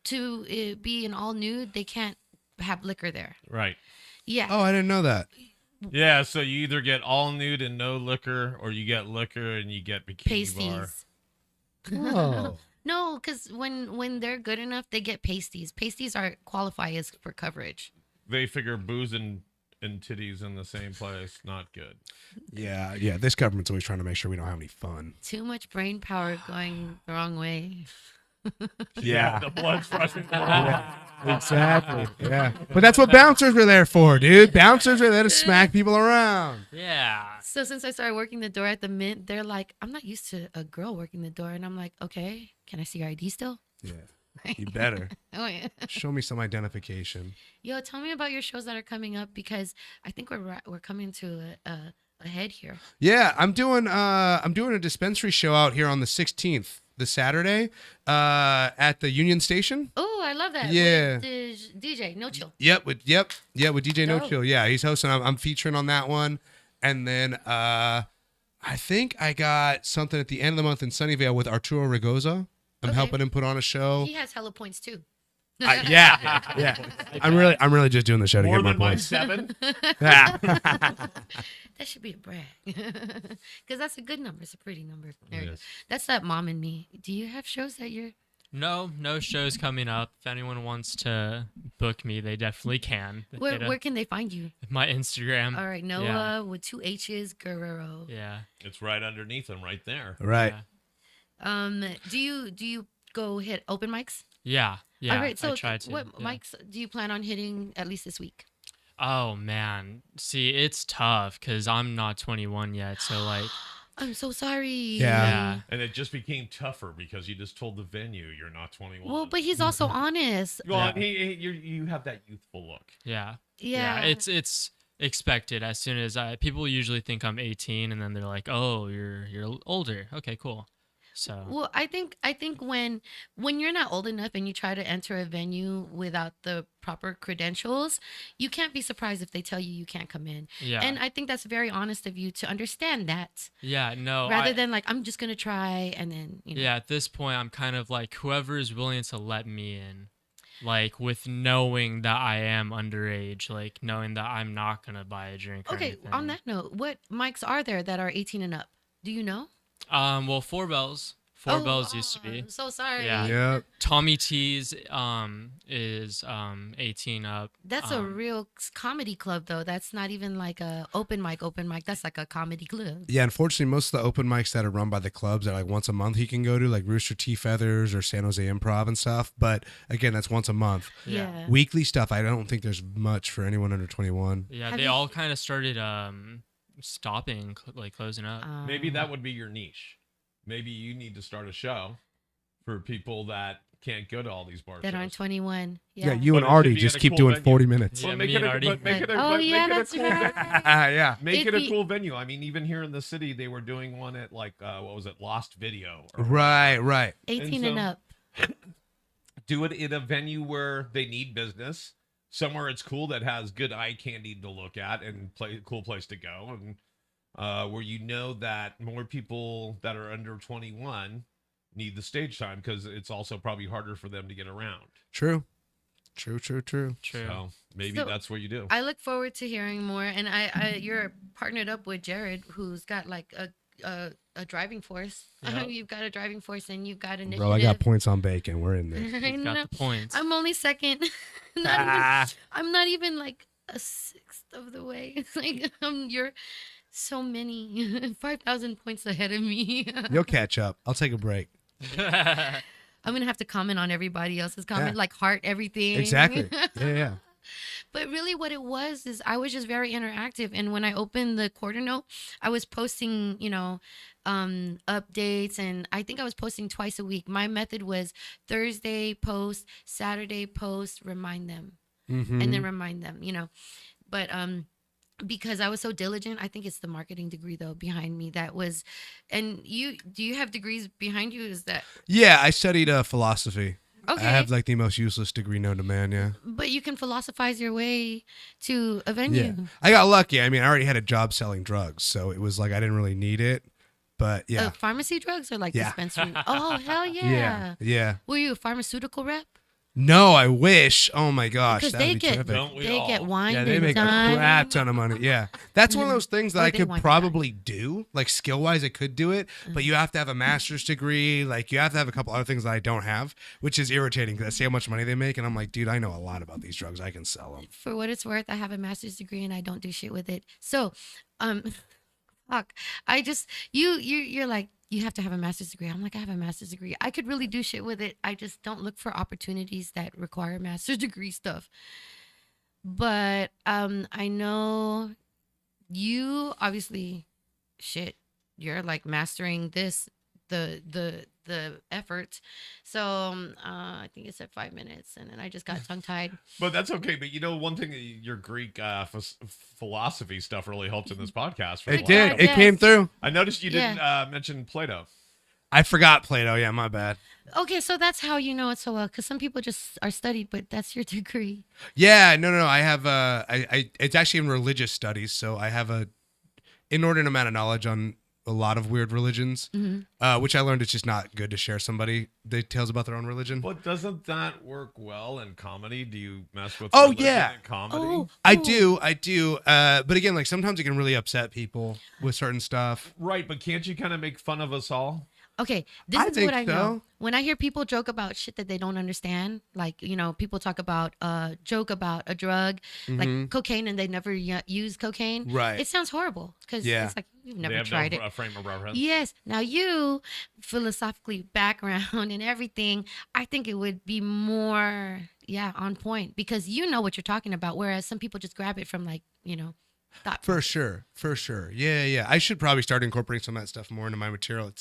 to be an all nude, they can't have liquor there. Right. Yeah. Oh, I didn't know that. Yeah, so you either get all nude and no liquor, or you get liquor and you get bikini bar. Pasties. Oh. No, because when they're good enough, they get pasties. Pasties are qualify as for coverage. They figure booze and titties in the same place, not good. Yeah. Yeah. This government's always trying to make sure we don't have any fun. Too much brain power going the wrong way. Yeah. The blood's rushing. Exactly. Yeah. But that's what bouncers were there for, dude. Bouncers are there to smack people around. Yeah. So since I started working the door at the Mint, they're like, I'm not used to a girl working the door, and I'm like, okay, can I see your ID still? Yeah. You better. Oh yeah. Show me some identification. Yo, tell me about your shows that are coming up because I think we're coming to a head here. Yeah, I'm doing a dispensary show out here on the 16th, this Saturday, at the Union Station. Oh, I love that. Yeah. With the DJ, No Chill. With DJ No Dope. Chill. Yeah, he's hosting. I'm featuring on that one, and then I think I got something at the end of the month in Sunnyvale with Arturo Regoza. I'm Okay. helping him put on a show. He has hella points too. Yeah. I'm really just doing the show to More get my than my points. 7? Yeah. That should be a brag. Because that's a good number. It's a pretty number. There. Yes. That's that Mom and Me. Do you have shows that you're... No shows coming up. If anyone wants to book me, they definitely can. Where can they find you? My Instagram. All right, Noah with 2 H's, Guerrero. Yeah. It's right underneath him, right there. Right. Yeah. Do you go hit open mics? Yeah. All right, so I try to. what yeah. mics do you plan on hitting at least this week? Oh man, see, it's tough because I'm not 21 yet. So like, I'm so sorry. yeah, And it just became tougher because you just told the venue you're not 21. Well, but he's also honest. Well, you have that youthful look. yeah, Yeah. It's expected as soon as people usually think I'm 18, and then they're like, oh, you're older. Okay, cool. So Well, I think when you're not old enough and you try to enter a venue without the proper credentials, you can't be surprised if they tell you can't come in. yeah, And I think that's very honest of you to understand that, yeah, no, rather than like I'm just gonna try and then yeah. At this point, I'm kind of like whoever is willing to let me in, like with knowing that I am underage, like knowing that I'm not gonna buy a drink. Or Okay, anything. on that note, what mics are there that are 18 and up? Do you know? Well, Four Bells. Four Bells used to be. I'm so sorry. Yeah. Yeah. Tommy T's is 18 up. That's a real comedy club though. That's not even like a open mic. That's like a comedy club. Yeah, unfortunately, most of the open mics that are run by the clubs are like once a month he can go to, like Rooster T. Feathers or San Jose Improv and stuff. But again, that's once a month. Yeah. Weekly stuff, I don't think there's much for anyone under 21. Yeah, Have they you- all kind of started stopping, like closing up. Maybe that would be your niche. Maybe you need to start a show for people that can't go to all these bar that shows. aren't 21. Yeah, Yeah. you But and it should Artie be just at a keep cool doing venue. 40 minutes. Yeah, Well, me and Artie. Oh yeah, that's right. Yeah. Make it a It'd be- cool venue. I mean, even here in the city, they were doing one at like what was it, Lost Video? or- Right. 18 and so- up. Do it in a venue where they need business, somewhere it's cool that has good eye candy to look at and cool place to go, and where you know that more people that are under 21 need the stage time because it's also probably harder for them to get around. True. True. True. So maybe So, that's what you do. I look forward to hearing more. And you're partnered up with Jared, who's got like a driving force. Yeah. You've got a driving force, and you've got initiative. Bro, I got points on bacon. We're in this. I He's got know. the points. I'm only second. I'm not even like a sixth of the way. It's like you're so many 5,000 points ahead of me. You'll catch up. I'll take a break. I'm gonna have to comment on everybody else's comment, Yeah. like heart everything. Exactly. Yeah. But really, what it was is I was just very interactive, and when I opened the quarter note, I was posting, updates, and I think I was posting twice a week. My method was Thursday post, Saturday post, remind them, Mm-hmm. and then remind them, But because I was so diligent, I think it's the marketing degree though behind me that was. And do you have degrees behind you? Is that Yeah, I studied philosophy. okay? I have like the most useless degree known to man. Yeah. But you can philosophize your way to a Yeah. venue. I got lucky. I mean, I already had a job selling drugs, so it was like I didn't really need it. But yeah. Pharmacy drugs or like Yeah. dispensary? Oh, hell yeah. Yeah. Yeah. Were you a pharmaceutical rep? No, I wish. Oh my gosh, Because that they would be get terrific. Don't we they all? get wine Yeah, they and make a dime. crap ton of money. Yeah, that's one of those things that Or I they could wine and probably do. Like skill wise, I could do it, but you have to have a master's degree. Like you have to have a couple other things that I don't have, which is irritating because I see how much money they make, and I'm like, dude, I know a lot about these drugs. I can sell them. For what it's worth, I have a master's degree and I don't do shit with it. So, fuck. I just you're like you have to have a master's degree. I'm like I have a master's degree. I could really do shit with it. I just don't look for opportunities that require master's degree stuff. But I know you obviously shit. You're like mastering the effort. So I think it said 5 minutes, and then I just got tongue tied. But that's okay. But one thing, your Greek philosophy stuff really helped in this podcast. For a It lot. did. It Yes. came through. I noticed you Yeah. didn't mention Plato. I forgot Plato. Yeah, my bad. Okay, so that's how you know it so well, because some people just are studied, but that's your degree. Yeah, no. I have it's actually in religious studies, so I have a inordinate amount of knowledge on a lot of weird religions, which I learned it's just not good to share somebody details about their own religion. But doesn't that work well in comedy? Do you mess with Oh, religion yeah. in comedy? Oh, I do. But again, like sometimes it can really upset people with certain stuff. Right, but can't you kind of make fun of us all? Okay, this I is think what I know. so. When I hear people joke about shit that they don't understand, like people talk about joke about a drug like cocaine, and they never use cocaine. Right. It sounds horrible because Yeah. it's like you've They never have tried no it. frame of reference. Yes. Now you philosophically background and everything, I think it would be more on point because you know what you're talking about. Whereas some people just grab it from like thought. For sure. Yeah. I should probably start incorporating some of that stuff more into my material.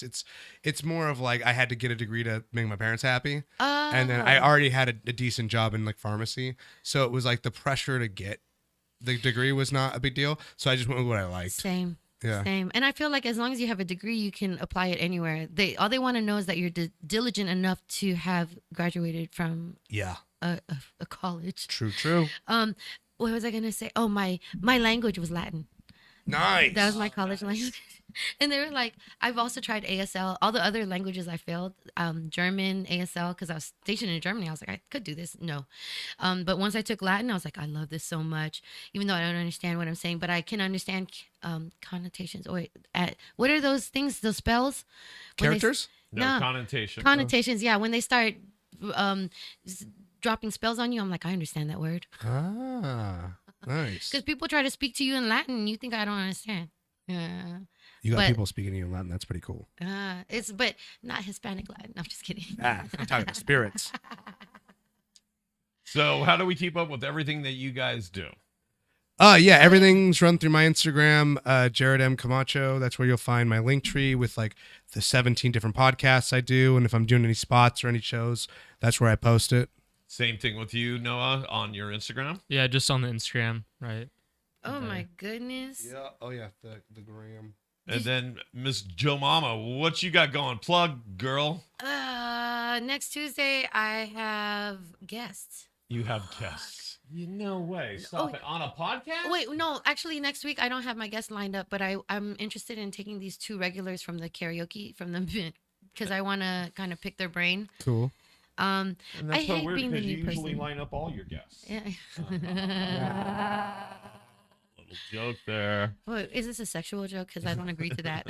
It's more of like I had to get a degree to make my parents happy, and then I already had a decent job in like pharmacy, so it was like the pressure to get the degree was not a big deal. So I just went with what I liked. Same. Yeah. Same. And I feel like as long as you have a degree, you can apply it anywhere. All they want to know is that you're diligent enough to have graduated from Yeah. a college. True. What was I gonna say? Oh, my language was Latin. Nice. That was my college language. And they were like, I've also tried ASL. All the other languages I failed, German, ASL, because I was stationed in Germany. I was like, I could do this. No. But once I took Latin, I was like, I love this so much, even though I don't understand what I'm saying, but I can understand connotations. Oh, wait, what are those things, those spells? When they- Characters? No No. connotation. Connotations, yeah. When they start dropping spells on you, I'm like, I understand that word. Ah, nice. Because people try to speak to you in Latin and you think I don't understand. Yeah. You got but- people speaking to you in Latin. That's pretty cool. But not Hispanic Latin. I'm just kidding. I'm talking about spirits. So how do we keep up with everything that you guys do? Yeah, everything's run through my Instagram, Jared M. Camacho. That's where you'll find my link tree with like the 17 different podcasts I do. And if I'm doing any spots or any shows, that's where I post it. Same thing with you, Noah, on your Instagram. Yeah, just on the Instagram, right? Oh Okay. my goodness. Yeah. Oh, yeah. The gram. And then Miss JoMama, what you got going? Plug, girl. Next Tuesday I have guests. You have guests. You no way. Stop Oh, it. On a podcast? Wait, no, actually next week I don't have my guests lined up, but I'm interested in taking these two regulars from the karaoke from the because I want to kind of pick their brain. Cool. Um, And I that's so hate weird being the because you new usually person. line up all your guests. Yeah. Little joke there. Well, is this a sexual joke? Because I don't agree to that.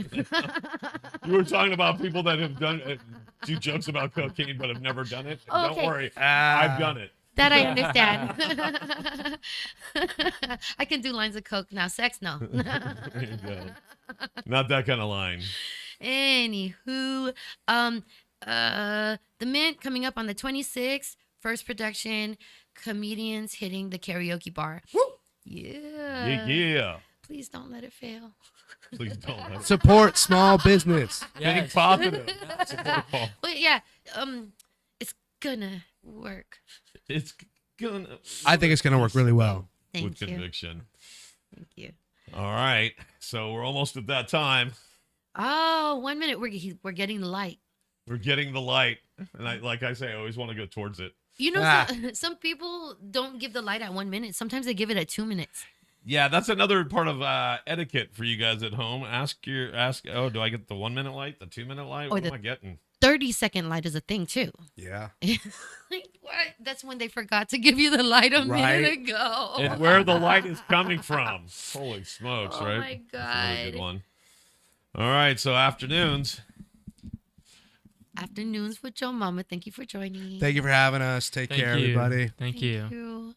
You were talking about people that have done do jokes about cocaine but have never done it. Oh, Don't okay. worry, I've done it. That I understand. I can do lines of coke now. Sex, no. There you go. Not that kind of line. Anywho, the Mint coming up on the 26th. First production, comedians hitting the karaoke bar. Yeah. Yeah. Please don't let it fail. Please don't. Support small business. Think positive. Support Paul. Well, yeah. It's gonna work. It's gonna. I think it's gonna work really well. Thank With you. conviction. Thank you. All right. So we're almost at that time. Oh, 1 minute. We're getting the light. We're getting the light. And like I say, I always want to go towards it. You know, Ah. some people don't give the light at 1 minute. Sometimes they give it at 2 minutes. Yeah, that's another part of etiquette for you guys at home. Ask, oh, do I get the 1 minute light, the 2 minute light? Or What the- am I getting? 30-second light is a thing too. Yeah. Like, what? That's when they forgot to give you the light a Right. minute ago. And where the light is coming from. Holy smokes, Oh right? my That's a really good God. one. All right, so afternoons. Afternoons with JoMama. Thank you for joining. Thank you for having us. Take Thank care, you. everybody. Thank you. you.